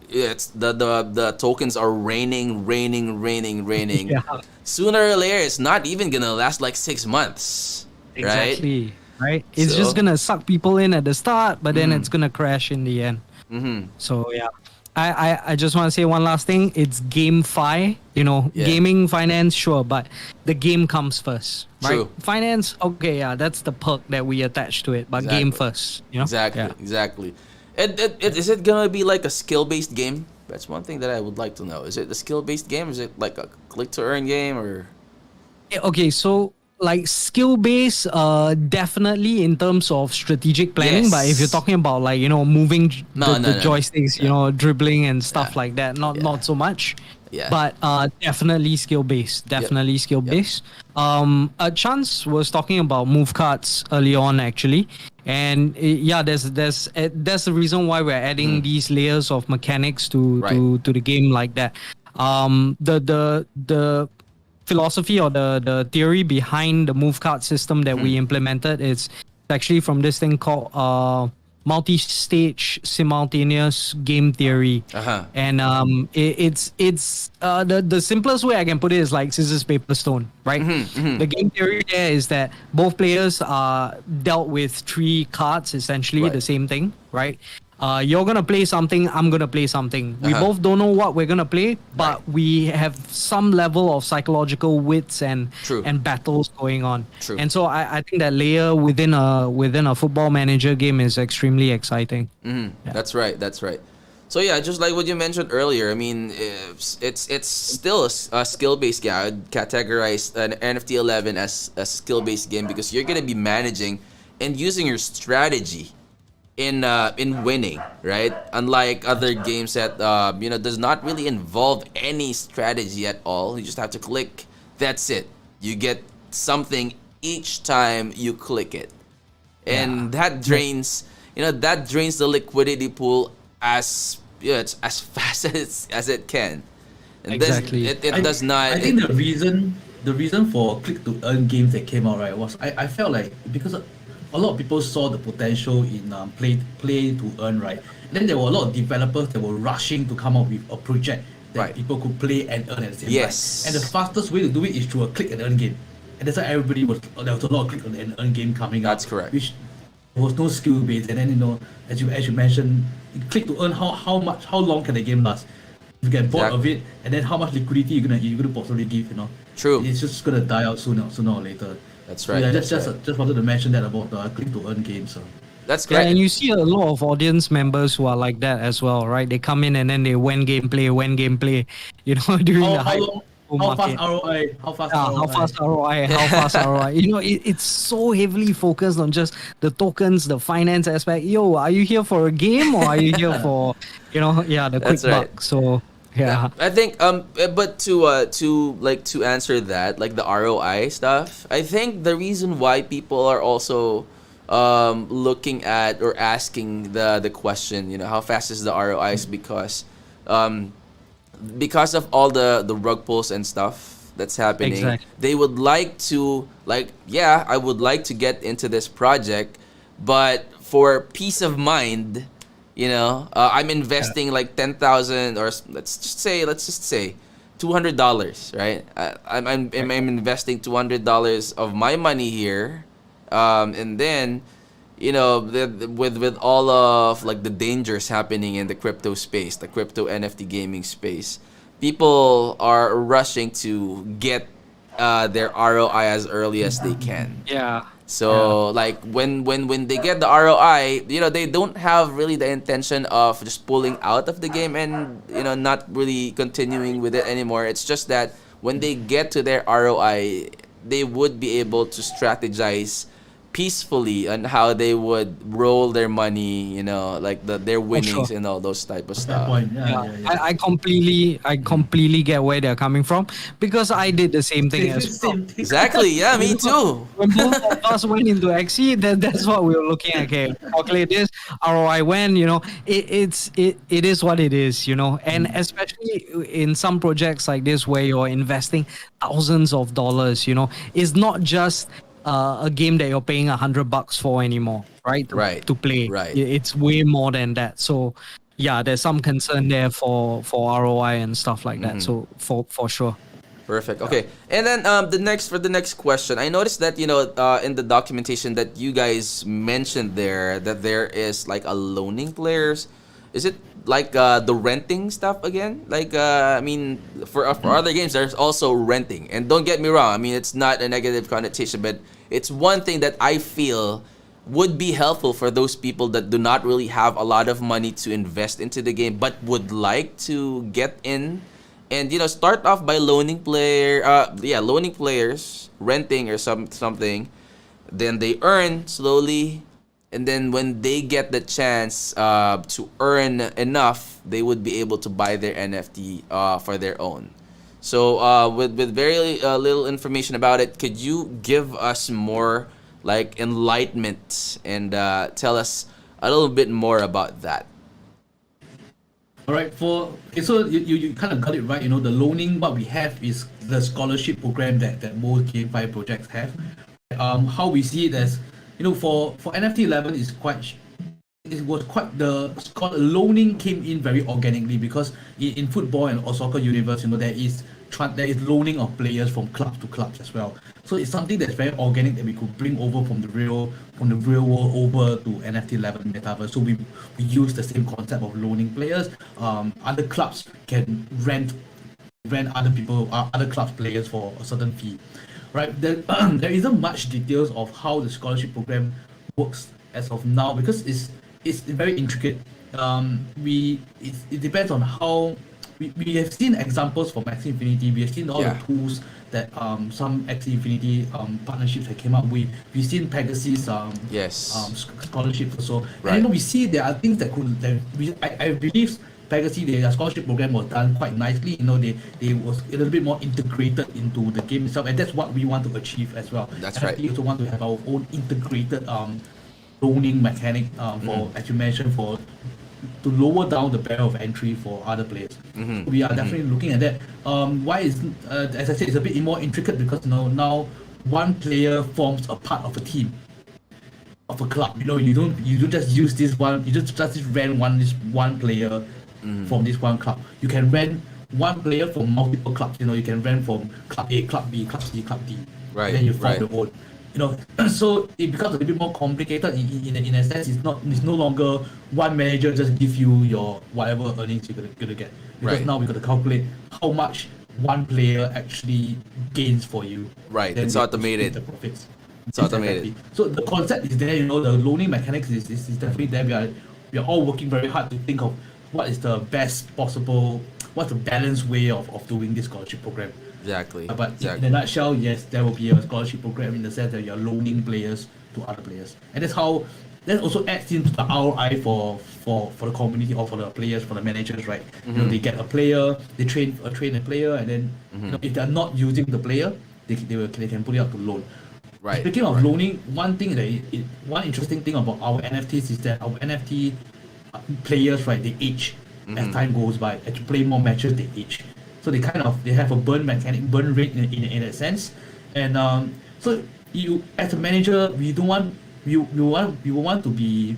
it's the tokens are raining, Yeah. sooner or later it's not even gonna last like 6 months, right? Exactly. Right. It's So- just gonna suck people in at the start, but then it's gonna crash in the end. Mm-hmm. So yeah. I just want to say one last thing. It's GameFi, Yeah. gaming, finance, sure, but the game comes first, right? True. Finance, okay, yeah, that's the perk that we attach to it, but game Exactly. first, you know? Exactly, Yeah. exactly. Is it gonna be like a skill-based game? That's one thing that I would like to know. Is it a skill-based game? Is it like a click-to-earn game or? Okay, so like skill based, definitely in terms of strategic planning. But if you're Yes. talking about like moving the No. joysticks, dribbling and stuff Yeah. like that, not Yeah. so much. Yeah. But definitely skill based. Definitely skill based. Chance was talking about move cards early on actually, and yeah, there's that's the reason why we're adding these layers of mechanics to Right. to the game like that. The philosophy or the theory behind the move card system that we implemented is actually from this thing called multi-stage simultaneous game theory. Uh-huh. And it's the simplest way I can put it is like scissors paper stone, right? The game theory there is that both players are dealt with 3 cards, essentially Right. the same thing, right? You're gonna play something, I'm gonna play something. We Uh-huh. both don't know what we're gonna play, but Right. we have some level of psychological wits True. and battles going on. True. And so I think that layer within a football manager game is extremely exciting. That's right. That's right. So yeah, just like what you mentioned earlier, I mean, it's still a skill-based game. I would categorize an NFT11 as a skill-based game because you're gonna be managing and using your strategy in winning, right? Unlike other games that does not really involve any strategy at all. You just have to click. That's it. You get something each time you click it, and that drains the liquidity pool as it's as fast as it can. And Exactly. It does not. I think the reason for click to earn games that came out, right, was I felt like because a lot of people saw the potential in play to earn, right. And then there were a lot of developers that were rushing to come up with a project that Right. people could play and earn at the same Yes. time. And the fastest way to do it is through a click and earn game. And that's why there was a lot of click and earn game coming up. That's correct. Which there was no skill based, and then as you mentioned, click to earn how long can the game last? You get bored Exactly. of it, and then how much liquidity you're gonna possibly give, True. It's just gonna die out sooner or later. That's So right. yeah, That's just right. just wanted to mention that about the click to earn games. So. That's Yeah, correct. and you see a lot of audience members who are like that as well, right? They come in and then they win gameplay, during the How hype long? bull How fast market. ROI? How fast Yeah, how ROI? fast ROI, how fast ROI. It's so heavily focused on just the tokens, the finance aspect. Yo, are you here for a game or are you here for, the quick That's right. buck? So, yeah. I think but to answer that, like the ROI stuff, I think the reason why people are also looking at or asking the question, how fast is the ROI, is um because of all the rug pulls and stuff that's happening. Exactly. They would like to, like, yeah, I would like to get into this project, but for peace of mind, I'm investing like 10,000, or let's just say $200, right? I'm investing $200 of my money here, and then with all of like the dangers happening in the crypto space, the crypto NFT gaming space, people are rushing to get their ROI as early as they can. Yeah. So like when they get the ROI, they don't have really the intention of just pulling out of the game and not really continuing with it anymore. It's just that when they get to their ROI, they would be able to strategize peacefully on how they would roll their money, like their For sure. winnings and all those type of Fair stuff. point. Yeah, Yeah, yeah, yeah. I completely get where they're coming from because I did the same thing as well. Same thing. Exactly. Yeah, me too. When both of us went into Axie, that's what we were looking at. Okay, calculate this ROI when it is what it is, and especially in some projects like this where you're investing thousands of dollars, it's not just a game that you're paying $100 for anymore, right? Right. To play, Right. it's way more than that. So yeah, there's some concern there for ROI and stuff like that. So for sure. Perfect. Okay. And then the next question, I noticed that in the documentation that you guys mentioned there that there is like a loaning players. Is it like the renting stuff again? Like I mean, for other games there's also renting. And don't get me wrong, I mean it's not a negative connotation, but it's one thing that I feel would be helpful for those people that do not really have a lot of money to invest into the game but would like to get in and start off by loaning players, renting or something, then they earn slowly, and then when they get the chance to earn enough, they would be able to buy their NFT for their own. So with very little information about it, could you give us more like enlightenment and tell us a little bit more about that? All right. So you kind of got it right. The loaning what we have is the scholarship program that most GameFi projects have. How we see it as for NFT11 is quite. It was quite loaning came in very organically because in football and or soccer universe, there is loaning of players from clubs to clubs as well. So it's something that's very organic that we could bring over from the real world over to NFT11 metaverse. So we use the same concept of loaning players. Other clubs can rent other clubs players for a certain fee, right? There isn't much details of how the scholarship program works as of now because it's very intricate. It depends on how we have seen examples from Axie Infinity. We have seen all Yeah. the tools that some Axie Infinity partnerships have came up with. We've seen Pegasus Yes. scholarships also. Right. And we see there are things I believe Pegasus their scholarship program was done quite nicely. They was a little bit more integrated into the game itself, and that's what we want to achieve as well. That's And right. we also want to have our own integrated loaning mechanic for, as you mentioned, to lower down the barrier of entry for other players. We are definitely looking at that. Why is as I said, it's a bit more intricate because now one player forms a part of a team, of a club. You don't just use this one. You just rent this one player from this one club. You can rent one player from multiple clubs. You can rent from club A, club B, club C, club D. Right, Then you form right. your own. So it becomes a little bit more complicated in a sense. It's no longer one manager just give you your whatever earnings you're gonna get, because Right. now we got to calculate how much one player actually gains for you. Right, Then it's we have to automated. split the profits. It's automated. So the concept is there, the loaning mechanics is definitely there. We are all working very hard to think of what is the best possible, what's the balanced way of doing this scholarship program. Exactly. But Exactly. in a nutshell, yes, there will be a scholarship program in the sense that you're loaning players to other players. And that's how that also adds into the ROI for the community or for the players, for the managers, right? They get a player, they train a player, and then if they're not using the player, they can put it out to loan. Right. Speaking of loaning, one interesting thing about our NFTs is that our NFT players, right, they age as time goes by. As you play more matches, they age. So they have a burn rate in a sense, and so you as a manager, we want to be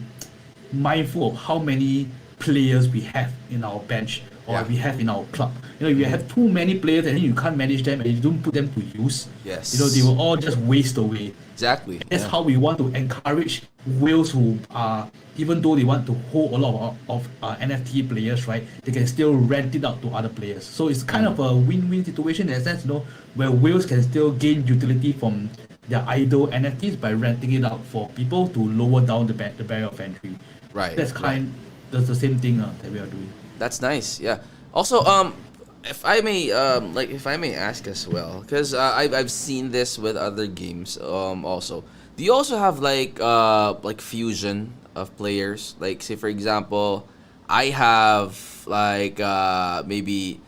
mindful of how many players we have in our bench or we have in our club. If you have too many players and then you can't manage them and you don't put them to use, Yes. they will all just waste away. Exactly. That's how we want to encourage whales who are, even though they want to hold a lot of NFT players, right? They can still rent it out to other players. So it's kind of a win-win situation in a sense, where whales can still gain utility from their idle NFTs by renting it out for people to lower down the barrier of entry. Right. That's the same thing that we are doing. That's nice. Yeah. Also, if I may, if I may ask as well, because I've seen this with other games. Also, do you also have like fusion of players? Like, say for example, I have like maybe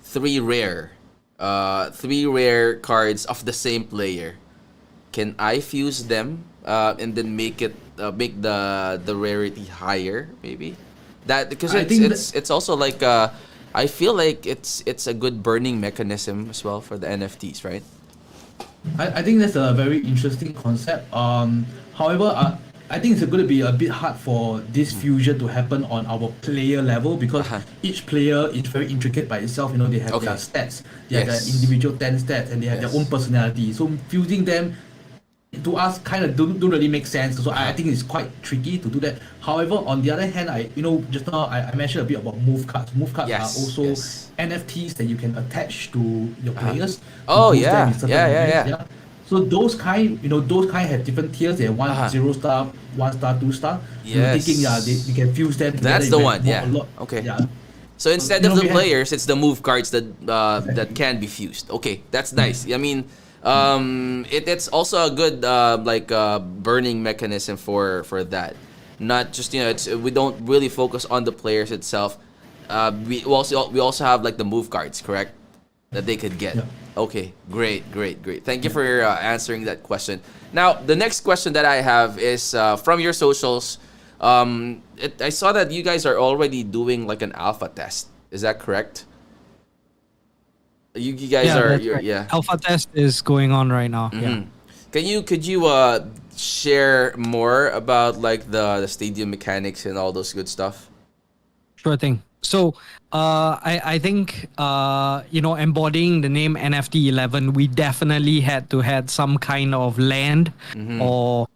three rare cards of the same player. Can I fuse them and then make the rarity higher? Maybe that because it's also like I feel like it's a good burning mechanism as well for the NFTs, right? I think that's a very interesting concept. However, I think it's going to be a bit hard for this fusion to happen on our player level because each player is very intricate by itself. They have their stats, they have their individual 10 stats, and they have their own personality. So fusing them to us kind of don't really make sense. So I think it's quite tricky to do that. However, on the other hand, just now I mentioned a bit about move cards. Move cards are also NFTs that you can attach to your players. Oh yeah. So those kind have different tiers. They have 0 star, 1 star, 2 star. Yes. Thinking they can fuse them together. That's the one. Yeah. A lot. Okay. Yeah. So instead of the players, it's the move cards that can be fused. Okay, that's nice. I mean, it's also a good burning mechanism for that. Not just we don't really focus on the players itself. We also have like the move cards, correct? That they could get. Yeah. Okay, great. Thank you for answering that question. Now, the next question that I have is from your socials. I saw that you guys are already doing like an alpha test. Is that correct? You guys are right. Alpha test is going on right now. Yeah. Could you share more about like the stadium mechanics and all those good stuff? Sure thing. So I think embodying the name NFT11, we definitely had to had some kind of land or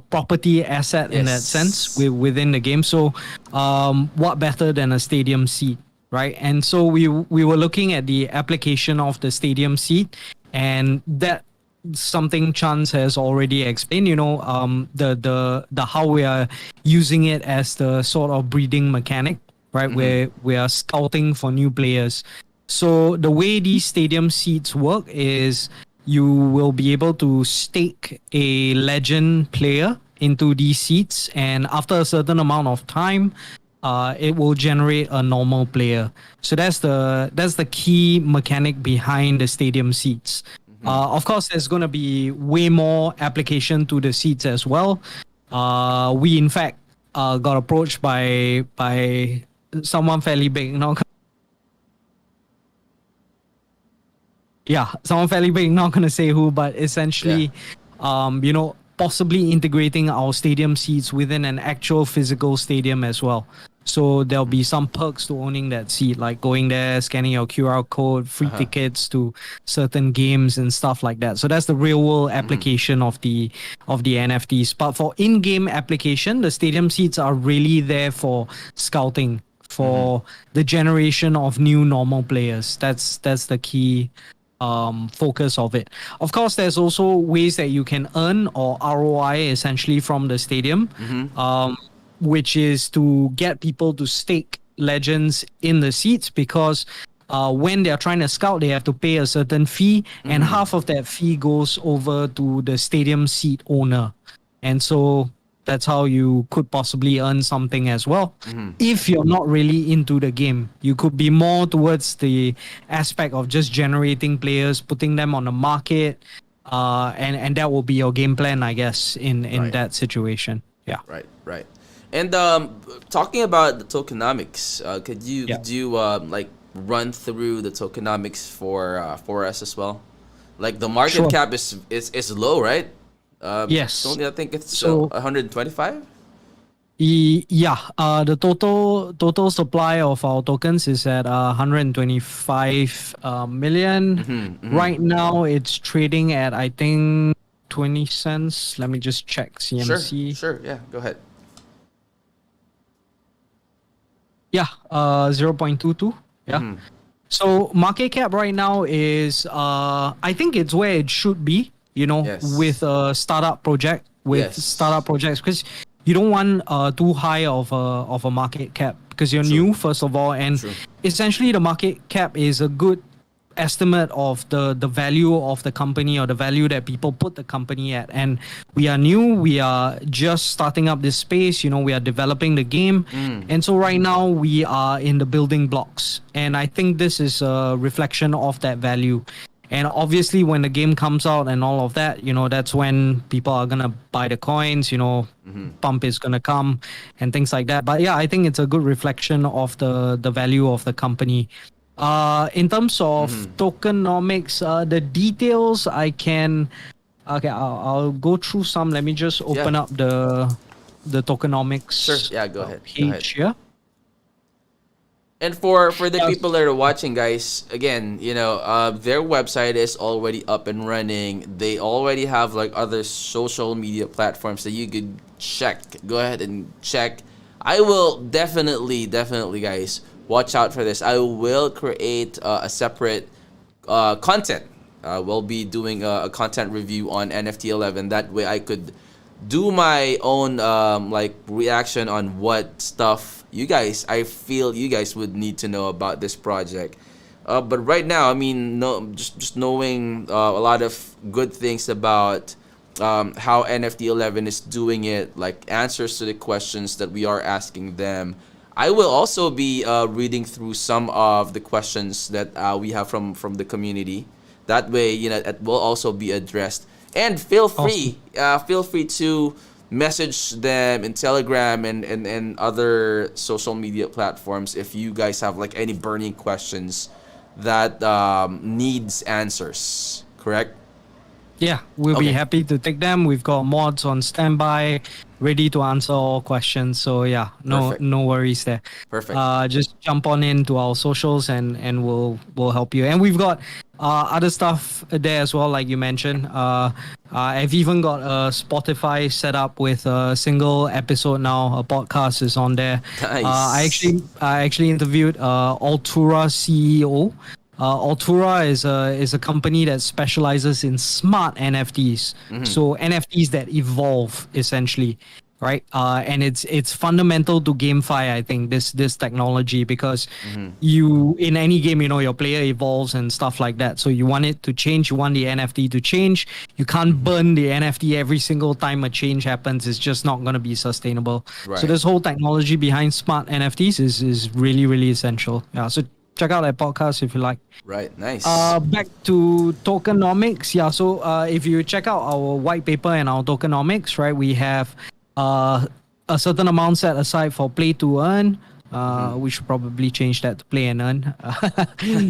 property asset in that sense within the game. So what better than a stadium seat, right? And so we were looking at the application of the stadium seat, and that something Chance has already explained, the how we are using it as the sort of breeding mechanic, right? Where we are scouting for new players. So the way these stadium seats work is you will be able to stake a legend player into these seats, and after a certain amount of time, it will generate a normal player. So that's the key mechanic behind the stadium seats. Of course, there's going to be way more application to the seats as well. We in fact got approached by someone fairly big, someone fairly big, not gonna say who, but essentially, possibly integrating our stadium seats within an actual physical stadium as well. So there'll be some perks to owning that seat, like going there, scanning your QR code, free tickets to certain games and stuff like that. So that's the real world application of the NFTs. But for in-game application, the stadium seats are really there for scouting, for the generation of new normal players. That's the key focus of it. Of course, there's also ways that you can earn or ROI essentially from the stadium, which is to get people to stake legends in the seats, because when they're trying to scout, they have to pay a certain fee, and half of that fee goes over to the stadium seat owner. And so that's how you could possibly earn something as well. If you're not really into the game, you could be more towards the aspect of just generating players, putting them on the market, and that will be your game plan, I guess, in Right. that situation. Yeah. Right. And talking about the tokenomics, could you like run through the tokenomics for us as well? Like the market Sure. cap is low, right? Yes. I think it's So- 125. The total supply of our tokens is at 125 million. Right now, it's trading at, I think, 20 cents. Let me just check CMC. Sure. Yeah, go ahead. Yeah, 0.22. Yeah. So market cap right now is, I think it's where it should be, Yes. with a startup project, with Yes. startup projects, because you don't want too high of a market cap, because you're new, first of all, and True. essentially the market cap is a good estimate of the value of the company, or the value that people put the company at. And we are new, we are just starting up this space, we are developing the game, and so right now we are in the building blocks, and I think this is a reflection of that value. And obviously when the game comes out and all of that, that's when people are gonna buy the coins, pump is gonna come and things like that. But yeah, I think it's a good reflection of the value of the company. In terms of tokenomics, the details I can. Okay, I'll go through some. Let me just open up the tokenomics. Sure. Yeah, go ahead. Page here. And for the Yes. people that are watching, guys, again, their website is already up and running. They already have like other social media platforms that you could check. Go ahead and check. I will definitely, guys, watch out for this. I will create a separate content. We'll be doing a content review on NFT11. That way I could do my own like reaction on what stuff I feel you guys would need to know about this project. But right now, I mean, just knowing a lot of good things about how NFT11 is doing it, like answers to the questions that we are asking them. I will also be reading through some of the questions that we have from the community. That way, it will also be addressed. And feel free to message them in Telegram and other social media platforms if you guys have like any burning questions that needs answers. Correct? Yeah, we'll be Okay. happy to take them. We've got mods on standby, ready to answer all questions. So yeah, Perfect. no worries there. Perfect. Just jump on into our socials and we'll help you. And we've got other stuff there as well, like you mentioned. I've even got a Spotify set up with a single episode now. A podcast is on there. Nice. I actually interviewed Altura CEO. Altura is a company that specializes in smart NFTs. So NFTs that evolve essentially, right? And it's fundamental to GameFi, I think, this technology, because you, in any game, your player evolves and stuff like that. So you want it to change, you want the NFT to change. You can't burn the NFT every single time a change happens. It's just not going to be sustainable. Right. So this whole technology behind smart NFTs is really, really essential. Yeah. So check out that podcast if you like. Right. Nice. Back to tokenomics. Yeah, so if you check out our white paper and our tokenomics, right, we have a certain amount set aside for play to earn. We should probably change that to play and earn.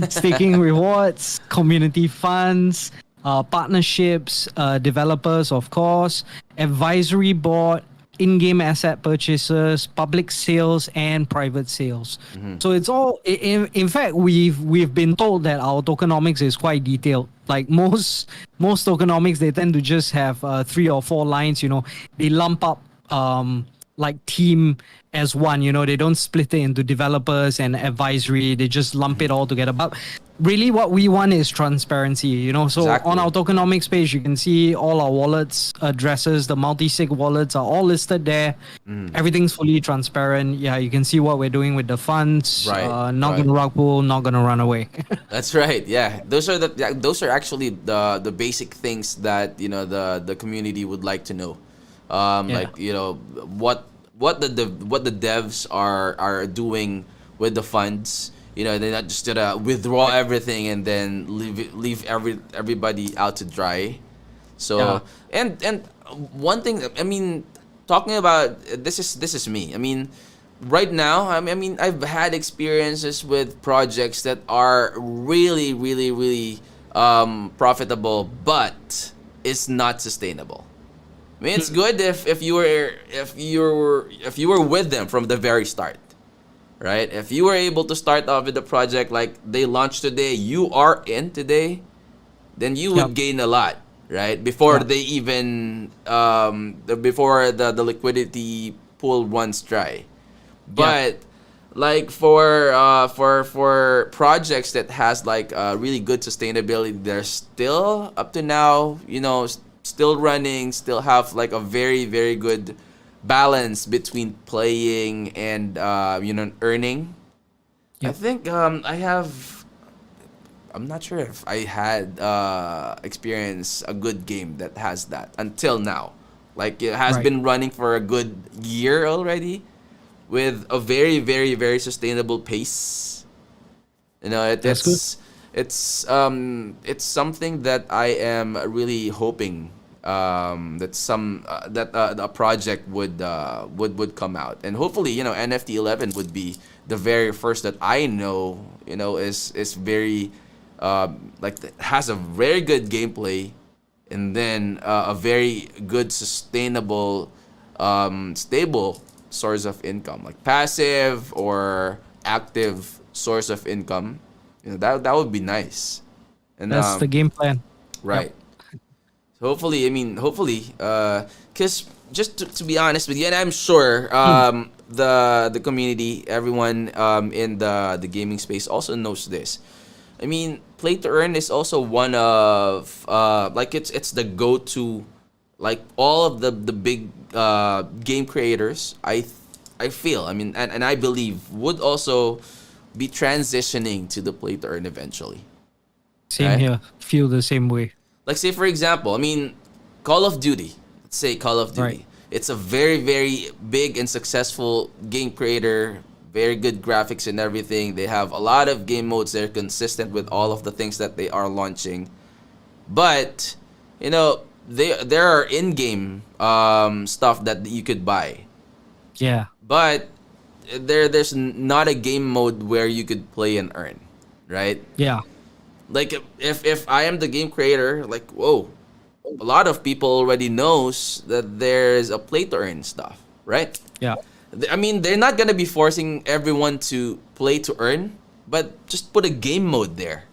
Staking rewards, community funds, partnerships, developers, of course, advisory board, in-game asset purchases, public sales, and private sales. So it's all. In fact, we've been told that our tokenomics is quite detailed. Like most tokenomics, they tend to just have 3 or 4 lines. They lump up like team as one. You know, they don't split it into developers and advisory. They just lump it all together. But really, what we want is transparency. You know, so Exactly. on our tokenomics page, you can see all our wallets addresses. The multi-sig wallets are all listed there. Everything's fully transparent. Yeah, you can see what we're doing with the funds. Right, Not right. gonna rug pull, not gonna run away. That's right. Yeah, those are actually the basic things that the community would like to know. Yeah. Like what the devs are doing with the funds. They're not just gonna withdraw everything and then leave everybody out to dry. So Yeah. and one thing, I mean, talking about this is me. I mean, right now, I mean, I've had experiences with projects that are really, really, really profitable, but it's not sustainable. I mean, it's good if you were with them from the very start, right? If you were able to start off with the project like they launched today, you are in today, then you would Yep. gain a lot, right? Before Yep. they even before the liquidity pool runs dry. But like for projects that has like really good sustainability, they're still up to now, still running, still have like a very very good balance between playing and earning. I Yep. think I'm not sure if I had experienced a good game that has that until now. Like it has Right. been running for a good year already with a very very very sustainable pace. That's good. It's something that I am really hoping that a project would come out, and hopefully NFT11 would be the very first that I know is very has a very good gameplay, and then a very good sustainable stable source of income, like passive or active source of income. That would be nice. And That's the game plan. right. So hopefully, because just to be honest with you, and I'm sure the community, everyone in the gaming space also knows this. I mean, play to earn is also one of like it's the go-to, like all of the big game creators. I feel, I mean, and I believe would also be transitioning to the play to earn eventually. Same Right? here. Feel the same way. Like say for example, I mean, Call of Duty. Let's say Call of Duty. Right. It's a very very big and successful game creator. Very good graphics and everything. They have a lot of game modes. They're consistent with all of the things that they are launching. But there are in-game stuff that you could buy. Yeah. But there's not a game mode where you could play and earn, right? Yeah. Like if I am the game creator, like whoa, a lot of people already knows that there's a play to earn stuff, right? Yeah. I mean, they're not gonna be forcing everyone to play to earn, but just put a game mode there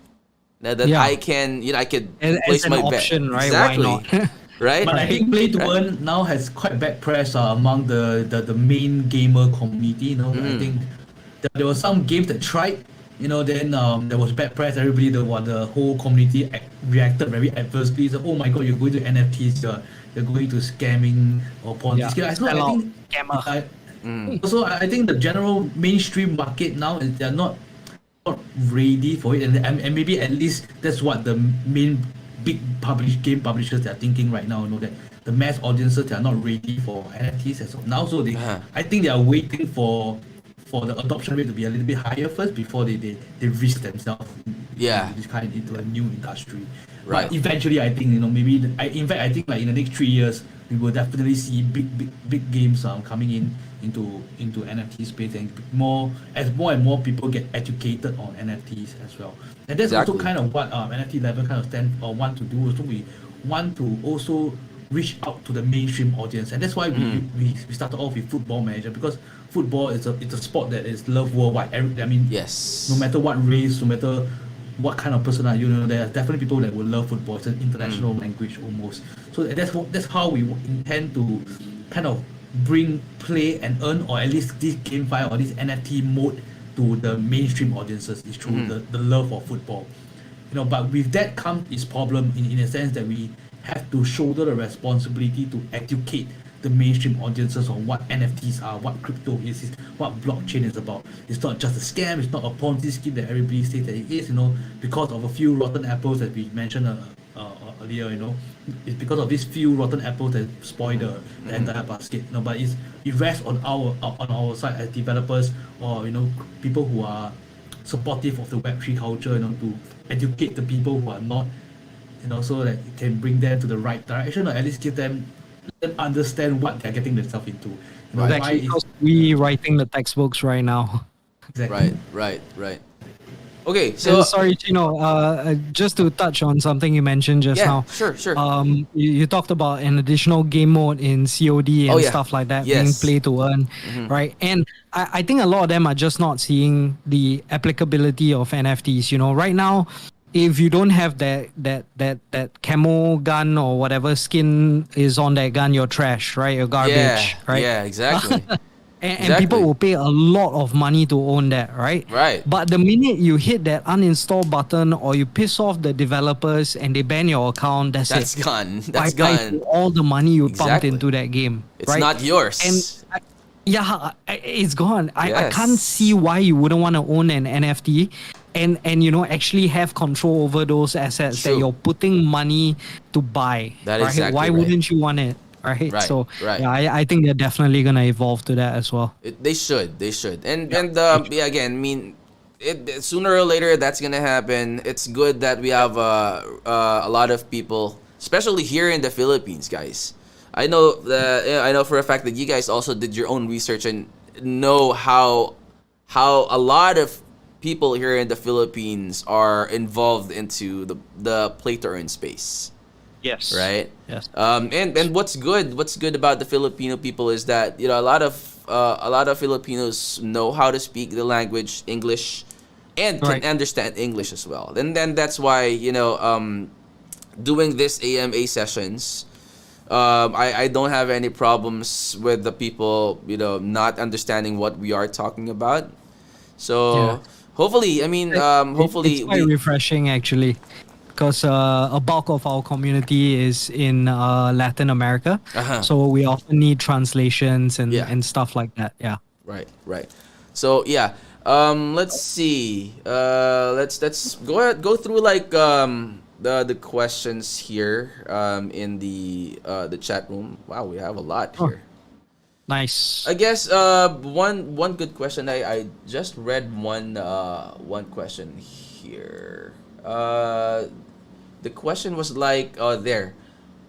that Yeah. I can, I could As place an my option, bet. right? Exactly. Why not? Right? But I think play to earn now has quite bad press among the main gamer community. I think there were some games that tried. Then there was bad press. Everybody, the whole community reacted very adversely. So, oh my god, you're going to NFTs. You're going to scamming or Ponzi Yeah. scheme. I Sell out, think scammer. also I think the general mainstream market now is they're not ready for it, and maybe at least that's what the main big game publishers they are thinking right now. That the mass audiences they are not ready for NFTs as of now, so I think they are waiting for the adoption rate to be a little bit higher first before they risk themselves into a new industry. Right. But eventually, I think in fact I think like in the next 3 years we will definitely see big games coming into NFT space, and more and more people get educated on NFTs as well. And that's also Exactly. kind of what NFT11 kind of stand or want to do. So we want to also reach out to the mainstream audience, and that's why we started off with Football Manager, because football is a sport that is loved worldwide. Yes. No matter what race, no matter what kind of person are you, there are definitely people that will love football. It's an international language almost. So that's how we intend to kind of bring play and earn, or at least this GameFi or this NFT mode to the mainstream audiences is through the love of football. But with that comes its problem in a sense that we have to shoulder the responsibility to educate the mainstream audiences on what NFTs are, what crypto is, what blockchain is about. It's not just a scam, it's not a Ponzi scheme that everybody says that it is, because of a few rotten apples that we mentioned earlier, it's because of these few rotten apples that spoil the entire basket. But it rests on our side as developers, or people who are supportive of the Web3 culture, to educate the people who are not, so that it can bring them to the right direction, or at least let them understand what they're getting themselves into. Exactly, because we writing the textbooks right now. Exactly. Right. Okay, so sorry, Chino, just to touch on something you mentioned just now. Sure. You talked about an additional game mode in COD and stuff like that, being play to earn, right? And I think a lot of them are just not seeing the applicability of NFTs. Right now, if you don't have that camo gun or whatever skin is on that gun, you're trash, right? You're garbage, right? Yeah, exactly. And people will pay a lot of money to own that, right? Right. But the minute you hit that uninstall button or you piss off the developers and they ban your account, that's it. Gone. That's Bye-bye gone. to all the money you pumped into that game. It's right? not yours. And it's gone. I can't see why you wouldn't want to own an NFT and actually have control over those assets that you're putting money to buy. That is exactly Why right. wouldn't you want it? Right. So yeah, I think they're definitely gonna evolve to that as well. They should, and again, I mean, sooner or later that's gonna happen. It's good that we have a lot of people, especially here in the Philippines, guys. I know for a fact that you guys also did your own research and know how a lot of people here in the Philippines are involved into the play to earn space. Yes. Right. Yes. And what's good about the Filipino people is that a lot of Filipinos know how to speak the language English and can understand English as well. And then that's why doing this AMA sessions, I don't have any problems with the people not understanding what we are talking about. So hopefully, it's quite refreshing actually. Because a bulk of our community is in Latin America, so we often need translations and stuff like that. Yeah. Right. So let's see. Let's go through like the questions here in the chat room. Wow, we have a lot here. Nice. I guess one good question. I just read one question here. The question was like, there.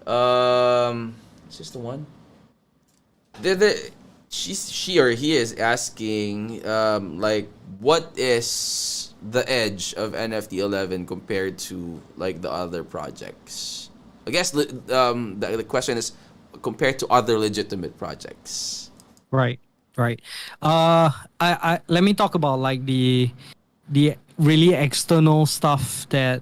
Is this the one? She or he is asking, like, what is the edge of NFT11 compared to like the other projects? I guess the question is compared to other legitimate projects. Right. I let me talk about like the really external stuff that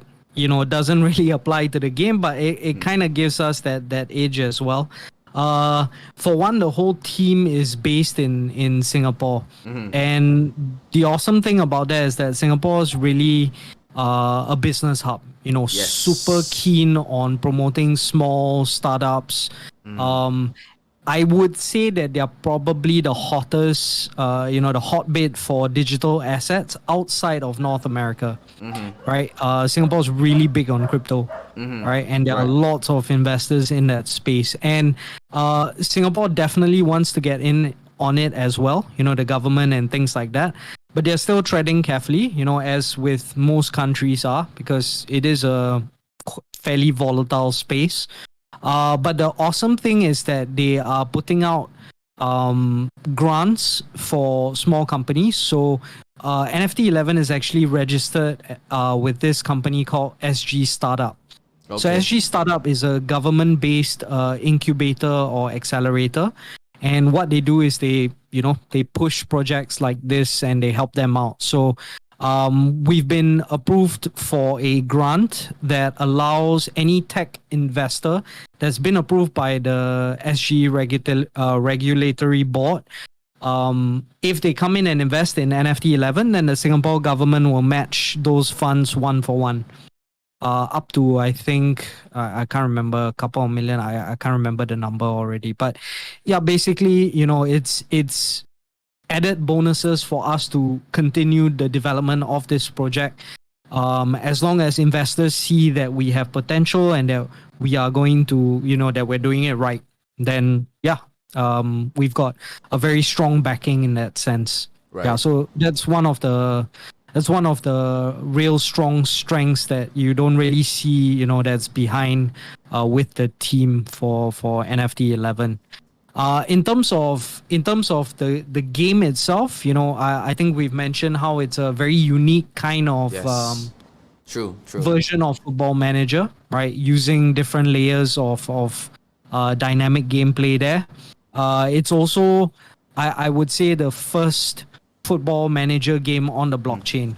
doesn't really apply to the game, but it kind of gives us that edge as well. For one, the whole team is based in Singapore, and the awesome thing about that is that Singapore is really a business hub. Super keen on promoting small startups. I would say that they're probably the hottest, the hotbed for digital assets outside of North America, right? Singapore's really big on crypto, right? And there are lots of investors in that space. And Singapore definitely wants to get in on it as well, the government and things like that. But they're still treading carefully, as with most countries are, because it is a fairly volatile space. But the awesome thing is that they are putting out grants for small companies. So NFT11 is actually registered with this company called SG Startup. Okay. So SG Startup is a government-based incubator or accelerator. And what they do is they push projects like this and they help them out. So we've been approved for a grant that allows any tech investor that's been approved by the SG regulatory board. If they come in and invest in NFT11, then the Singapore government will match those funds 1-for-1. Up to, I think, I can't remember, a couple of million. I can't remember the number already. But yeah, basically, it's added bonuses for us to continue the development of this project. As long as investors see that we have potential and that we are going to, that we're doing it right, then yeah, we've got a very strong backing in that sense. Right. Yeah, so that's one of the real strong strengths that you don't really see, that's behind with the team for NFT11. In terms of the game itself, I think we've mentioned how it's a very unique kind of Yes. True. version of Football Manager, right? Using different layers of dynamic gameplay there. It's also, I would say, the first Football Manager game on the blockchain.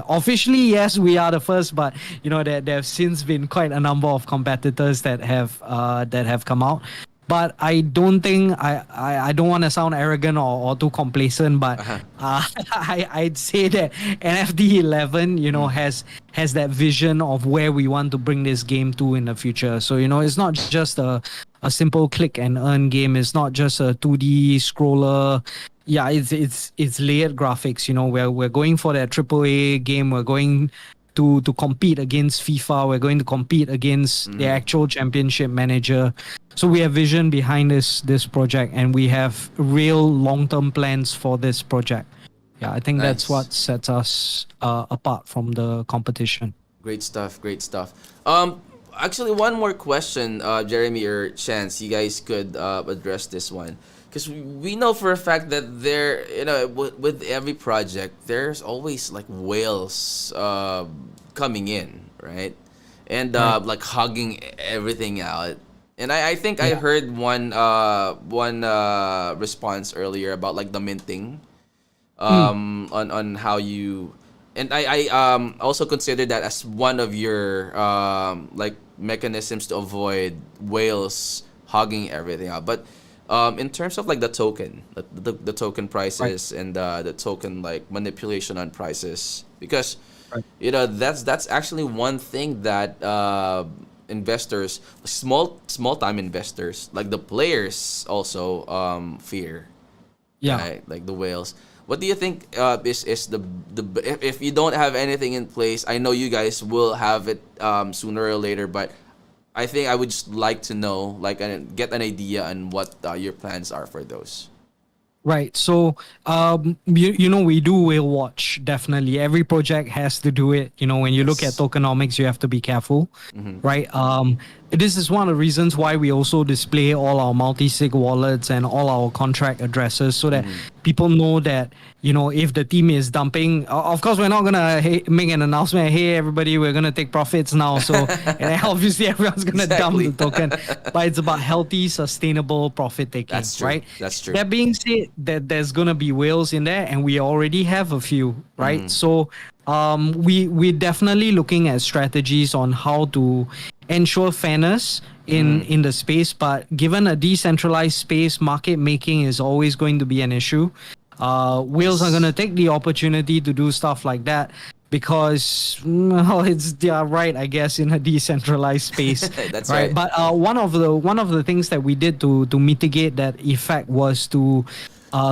Officially, yes, we are the first, but there have since been quite a number of competitors that have come out. But I don't think I don't want to sound arrogant or too complacent, but I'd say that NFT11 has that vision of where we want to bring this game to in the future. So it's not just a simple click and earn game. It's not just a 2D scroller. Yeah, it's layered graphics. We're going for that AAA game. We're going to compete against FIFA. We're going to compete against the actual championship manager. So we have vision behind this project, and we have real long-term plans for this project. Yeah, I think that's what sets us apart from the competition. Great stuff. Actually, one more question, Jeremy or Chance, you guys could address this one. Because we know for a fact that there, with every project, there's always like whales coming in, right? And like hugging everything out. And I think I heard one response earlier about like the minting, on how you, and I also consider that as one of your like mechanisms to avoid whales hogging everything out. But in terms of like the token, the token prices, and the token like manipulation on prices, because that's actually one thing that investors, small time investors, like the players, also fear. Yeah, right? Like the whales. What do you think is the if you don't have anything in place? I know you guys will have it sooner or later, but I think I would just like to know, like, and get an idea on what your plans are for those. Right. So, we do whale watch, definitely. Every project has to do it. When you look at tokenomics, you have to be careful, right? This is one of the reasons why we also display all our multi-sig wallets and all our contract addresses, so that people know that, if the team is dumping, of course, we're not going to make an announcement, hey, everybody, we're going to take profits now. So, and obviously, everyone's going to dump the token. But it's about healthy, sustainable profit taking, That's true. right? That's true. That being said, that there's going to be whales in there, and we already have a few, right? So, we're definitely looking at strategies on how to ensure fairness in the space. But given a decentralized space, market making is always going to be an issue. Whales are going to take the opportunity to do stuff like that because they are right, I guess, in a decentralized space. That's right. But one of the things that we did to mitigate that effect was to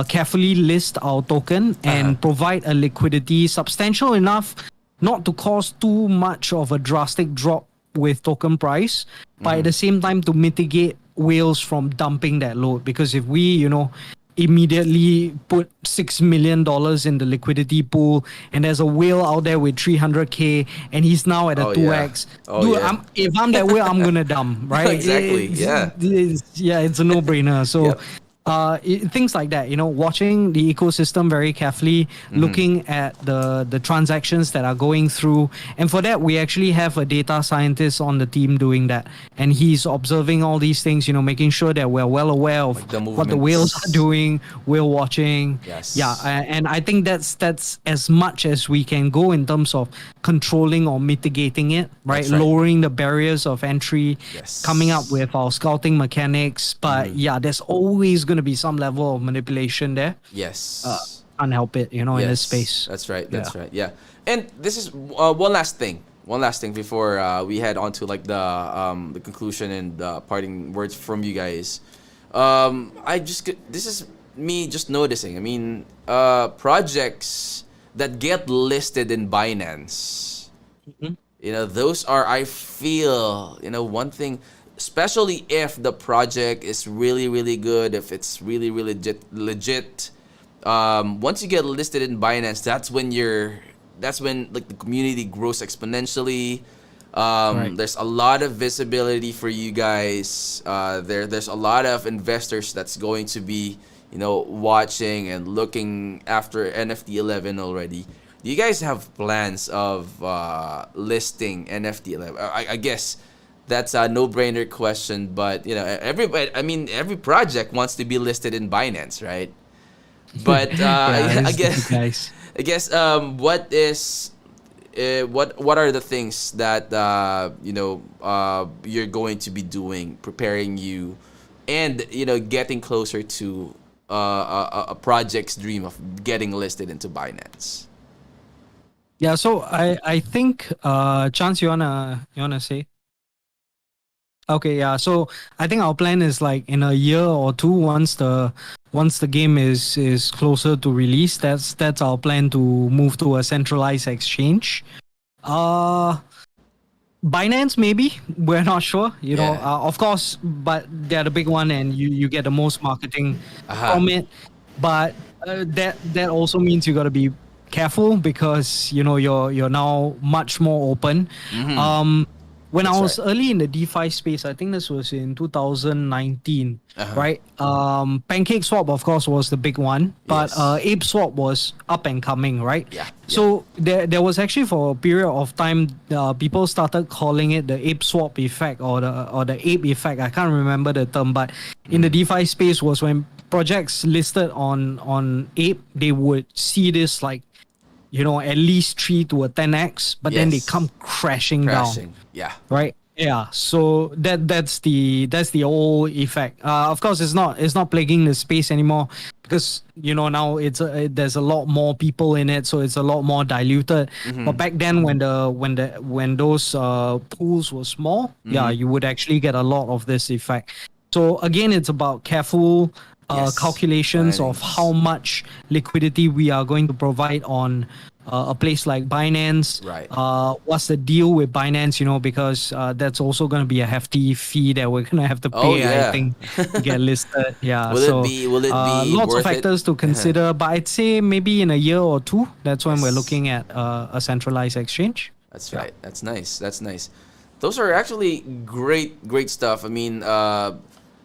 carefully list our token and provide a liquidity substantial enough not to cause too much of a drastic drop with token price, but at the same time to mitigate whales from dumping that load. Because if we, immediately put $6 million in the liquidity pool, and there's a whale out there with 300K, and he's now at a 2x. If I'm that whale, I'm gonna dump, right? Exactly. It's a no-brainer. So things like that, watching the ecosystem very carefully, looking at the transactions that are going through. And for that, we actually have a data scientist on the team doing that. And he's observing all these things, making sure that we're well aware of Like the what the whales are movements. doing, whale watching. Yes. Yeah. And I think that's as much as we can go in terms of controlling or mitigating it, right? That's right. Lowering the barriers of entry, Yes. coming up with our scouting mechanics. But yeah, there's always going to be some level of manipulation there. Yes. Can't help it, in this space. That's right. That's right. Yeah. And this is one last thing. One last thing before we head on to like the conclusion and the parting words from you guys. This is me just noticing. I mean, projects that get listed in Binance. Those are, I feel, one thing, especially if the project is really, really good, if it's really, really legit. Once you get listed in Binance, that's when like the community grows exponentially. Right. There's a lot of visibility for you guys. There's a lot of investors that's going to be, watching and looking after NFT11 already. Do you guys have plans of listing NFT11? I guess that's a no-brainer question, but every project wants to be listed in Binance, right? But Yeah, I it's guess guys. I guess what are the things that you're going to be doing, preparing you, and getting closer to a project's dream of getting listed into Binance? Yeah, so I think Chance, you wanna say? Okay, yeah. So I think our plan is like in a year or two, once the game is closer to release, that's our plan to move to a centralized exchange. Uh Binance, maybe, we're not sure. Yeah. Of course, but they're the big one, and you get the most marketing Aha. from it. But that also means you got to be careful because you're now much more open. When That's I was right. early in the DeFi space, I think this was in 2019, Uh-huh. right? Pancake Swap, of course, was the big one, but Yes. Ape Swap was up and coming, right? Yeah. So there was actually for a period of time, people started calling it the Ape Swap effect or the Ape effect. I can't remember the term, but in the DeFi space was when projects listed on Ape, they would see this like at least 3 to a 10x, but then they Yes. come crashing down, Crashing. Yeah. right? Yeah, so that's the old effect. Of course, it's not plaguing the space anymore because now there's a lot more people in it, so it's a lot more diluted. But back then, when those pools were small, yeah, you would actually get a lot of this effect. So again, it's about careful Yes. calculations of Plannings. how much liquidity we are going to provide on a place like Binance. Right. What's the deal with Binance? Because that's also going to be a hefty fee that we're going to have to Oh, pay. yeah. I think to get listed. Yeah. Will so it be lots of worth it? factors to consider, but I'd say maybe in a year or two, that's when we're Yes. looking at a centralized exchange. That's Yeah. right. That's nice. That's nice. Those are actually great stuff. I mean,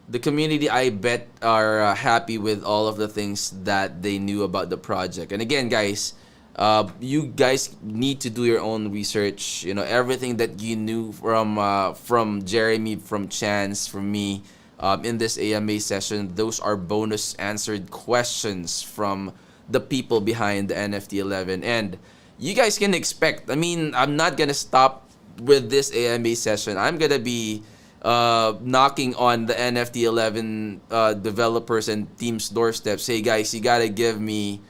the community, I bet, are happy with all of the things that they knew about the project. And again, guys, you guys need to do your own research. Everything that you knew from Jeremy, from Chance, from me, in this AMA session, those are bonus answered questions from the people behind the NFT11. And you guys can expect, I mean, I'm not gonna stop with this AMA session. I'm gonna be knocking on the NFT11 developers and teams' doorsteps. Hey guys, you gotta give me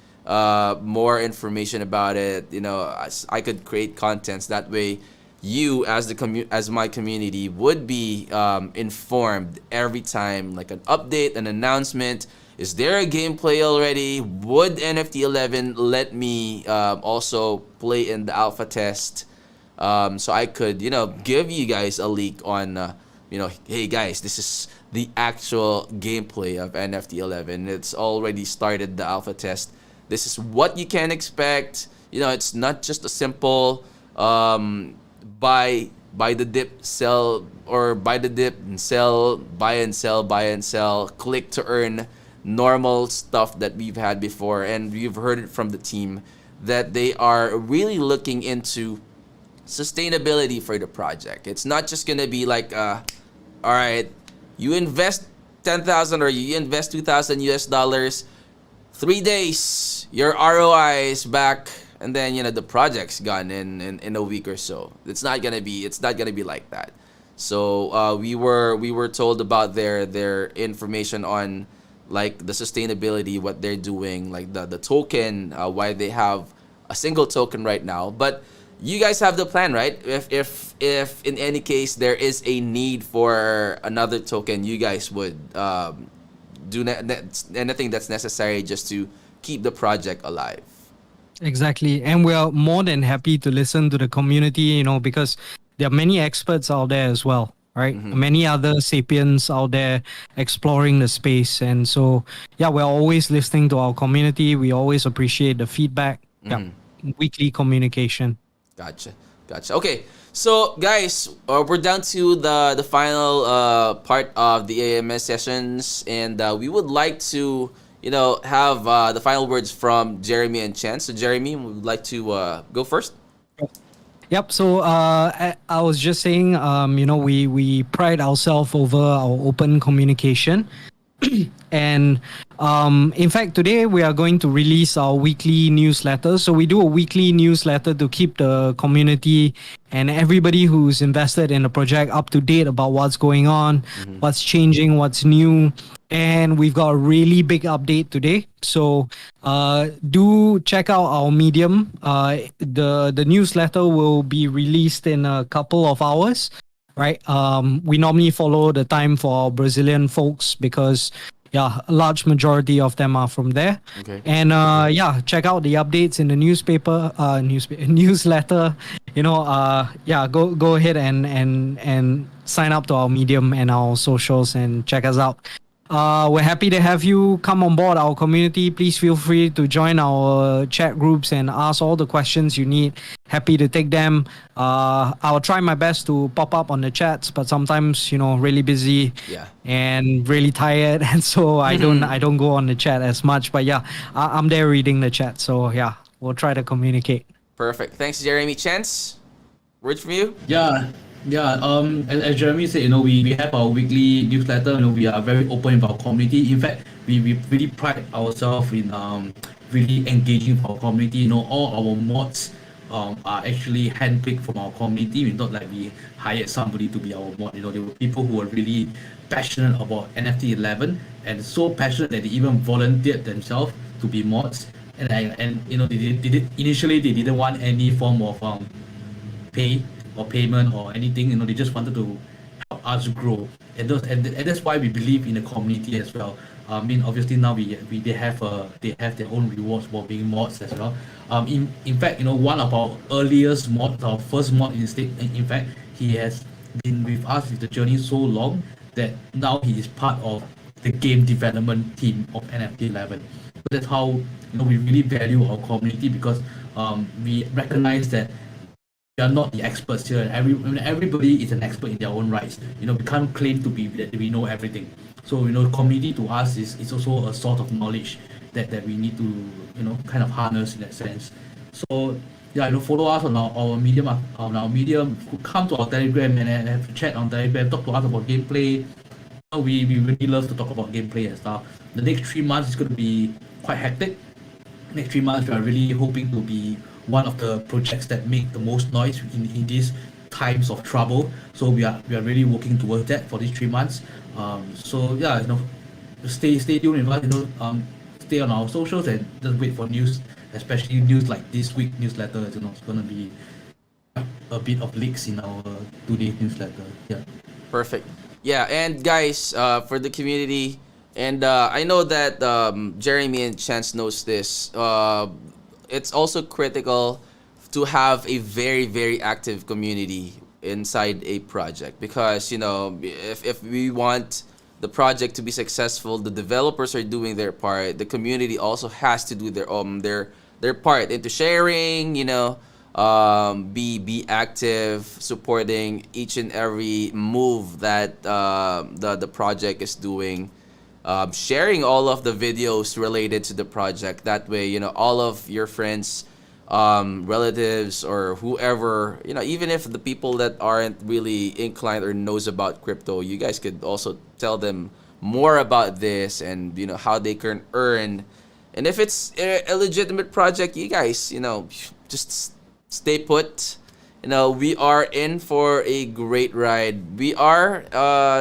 more information about it. I could create contents that way. You, as as my community, would be informed every time, like an update, an announcement. Is there a gameplay already? Would NFT11 let me also play in the alpha test? So I could, give you guys a leak on, hey guys, this is the actual gameplay of NFT11. It's already started the alpha test. This is what you can expect. It's not just a simple buy the dip, sell, or buy the dip and sell, buy and sell, click to earn. normal stuff that we've had before, and we've heard it from the team that they are really looking into sustainability for the project. It's not just gonna be like, all right, you invest 10,000 or you invest 2,000 US dollars, 3 days, your ROI is back, and then the project's gone in a week or so. It's not gonna be like that. So we were told about their information on like the sustainability, what they're doing, like the token, why they have a single token right now. But you guys have the plan, right? If in any case there is a need for another token, you guys would do anything that's necessary just to keep the project alive. Exactly. And we are more than happy to listen to the community, because there are many experts out there as well, right? Many other sapiens out there exploring the space. And so, yeah, we're always listening to our community. We always appreciate the feedback. Yeah. Weekly communication. Gotcha. Okay, so guys, we're down to the final part of the AMS sessions, and we would like to have the final words from Jeremy and Chen. So Jeremy, we would like to go first. Yep. So I was just saying, we pride ourselves over our open communication. And in fact, today we are going to release our weekly newsletter. So we do a weekly newsletter to keep the community and everybody who's invested in the project up to date about what's going on, what's changing, what's new. And we've got a really big update today. So do check out our Medium. The newsletter will be released in a couple of hours. Right. We normally follow the time for our Brazilian folks because, a large majority of them are from there. Okay. And check out the updates in the newsletter. Go ahead and sign up to our Medium and our socials and check us out. We're happy to have you come on board our community. Please feel free to join our chat groups and ask all the questions you need. Happy to take them. I'll try my best to pop up on the chats, but sometimes really busy and really tired, and so I don't go on the chat as much. But I'm there reading the chat. So we'll try to communicate. Perfect. Thanks, Jeremy. Chance, words from you? As Jeremy said, we have our weekly newsletter. We are very open with our community. In fact, we really pride ourselves in really engaging with our community. All our mods are actually handpicked from our community. It's not like we hired somebody to be our mod. There were people who were really passionate about NFT11 and so passionate that they even volunteered themselves to be mods. And initially they didn't want any form of pay or payment or anything. They just wanted to help us grow, and that's why we believe in the community as well. Obviously now they have their own rewards for being mods as well. In fact, one of our earliest mods, our first mod in fact, he has been with us with the journey so long that now he is part of the game development team of NFT11. So that's how we really value our community, because we recognize that we are not the experts here. Everybody is an expert in their own rights. We can't claim to be that we know everything. So community to us is also a sort of knowledge that we need to kind of harness in that sense. So follow us on our Medium. Come to our Telegram and have a chat on Telegram. Talk to us about gameplay. We really love to talk about gameplay and stuff. The next 3 months is going to be quite hectic. Next 3 months we are really hoping to be one of the projects that make the most noise in these times of trouble. So we are really working towards that for these 3 months. Stay tuned with us. Stay on our socials and just wait for news, especially news like this week newsletter. It's gonna be a bit of leaks in our today's newsletter. Perfect. And guys, for the community, and I know that Jeremy and Chance knows this. It's also critical to have a very, very active community inside a project, because if we want the project to be successful, the developers are doing their part. The community also has to do their part into sharing. Be active, supporting each and every move that the project is doing. sharing all of the videos related to the project. That way, all of your friends, relatives, or whoever, even if the people that aren't really inclined or knows about crypto, you guys could also tell them more about this and how they can earn. And if it's a legitimate project, you guys, just stay put. We are in for a great ride. We are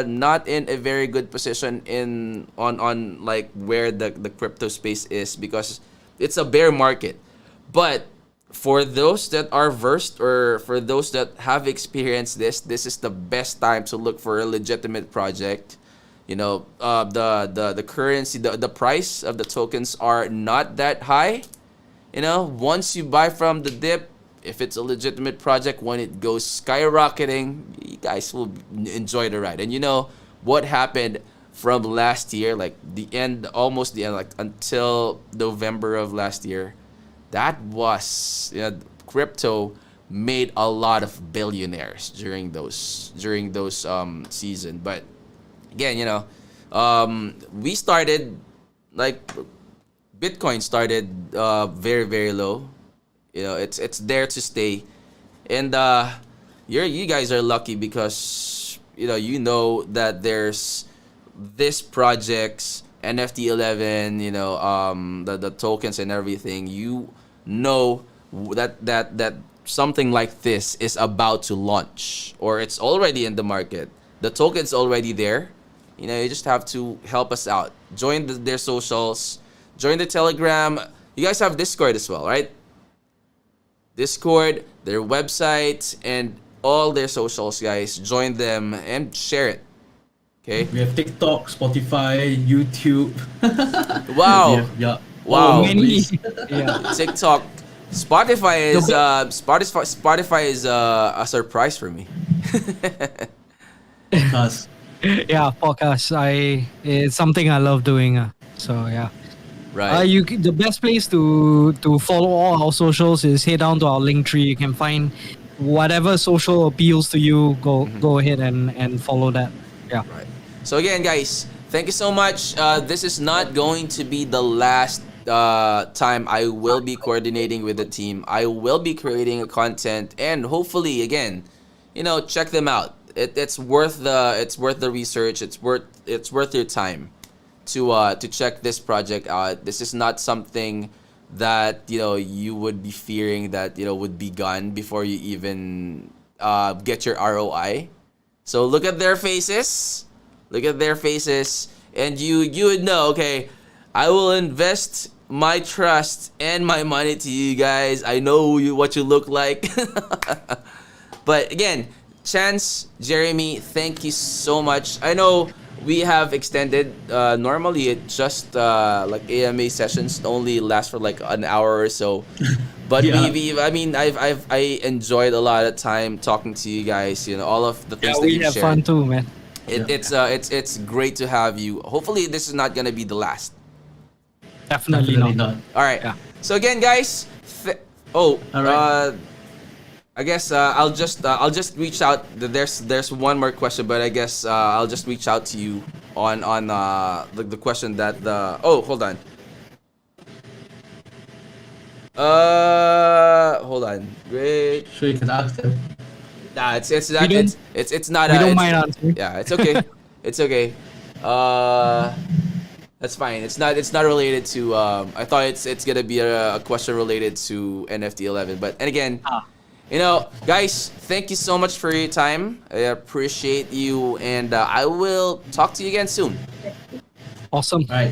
not in a very good position on like where the crypto space is, because it's a bear market. But for those that are versed, or for those that have experienced this is the best time to look for a legitimate project. The currency, the price of the tokens are not that high. Once you buy from the dip, if it's a legitimate project, when it goes skyrocketing, you guys will enjoy the ride. And what happened from last year, like almost the end, like until November of last year, that was, crypto made a lot of billionaires during those season. But again, we started, like, Bitcoin started very, very low. It's there to stay, and you guys are lucky because that there's this projects, NFT11, the tokens and everything. That something like this is about to launch, or it's already in the market. The token's already there. You just have to help us out. Join their socials, join the Telegram. You guys have Discord as well, right? Discord, their website, and all their socials, guys. Join them and share it. Okay? We have TikTok, Spotify, YouTube. Wow. Yeah. Wow. Many. Yeah. TikTok. Spotify is a surprise for me. Podcast. Yeah, podcast. It's something I love doing. So yeah. Right. The best place to follow all our socials is head down to our link tree. You can find whatever social appeals to you. Go ahead and follow that. Yeah. Right. So again, guys, thank you so much. This is not going to be the last time I will be coordinating with the team. I will be creating a content, and hopefully, again, check them out. It's worth the research. It's worth your time to check this project out. This is not something that you would be fearing that would be gone before you even get your ROI. So look at their faces, and you would know. Okay, I will invest my trust and my money to you guys. I know what you look like. But again, Chance, Jeremy, thank you so much. I know we have extended. Normally, it just like AMA sessions only last for like an hour or so. But Yeah. I enjoyed a lot of time talking to you guys. All of the things Yeah, that we you have shared. fun too, man. It's great to have you. Hopefully, this is not gonna be the last. Definitely not. All right. Yeah. So again, guys. All right. I guess I'll just reach out. There's one more question, but I guess I'll just reach out to you on the question that the. Oh, hold on. Hold on. Great. Sure, you can ask them. Nah, it's We don't- it's not. We don't it's- mind answering. Yeah, it's okay. It's okay. That's fine. It's not related to. I thought it's gonna be a question related to NFT11, but and again. Guys, thank you so much for your time. I appreciate you, and I will talk to you again soon. Awesome. All right.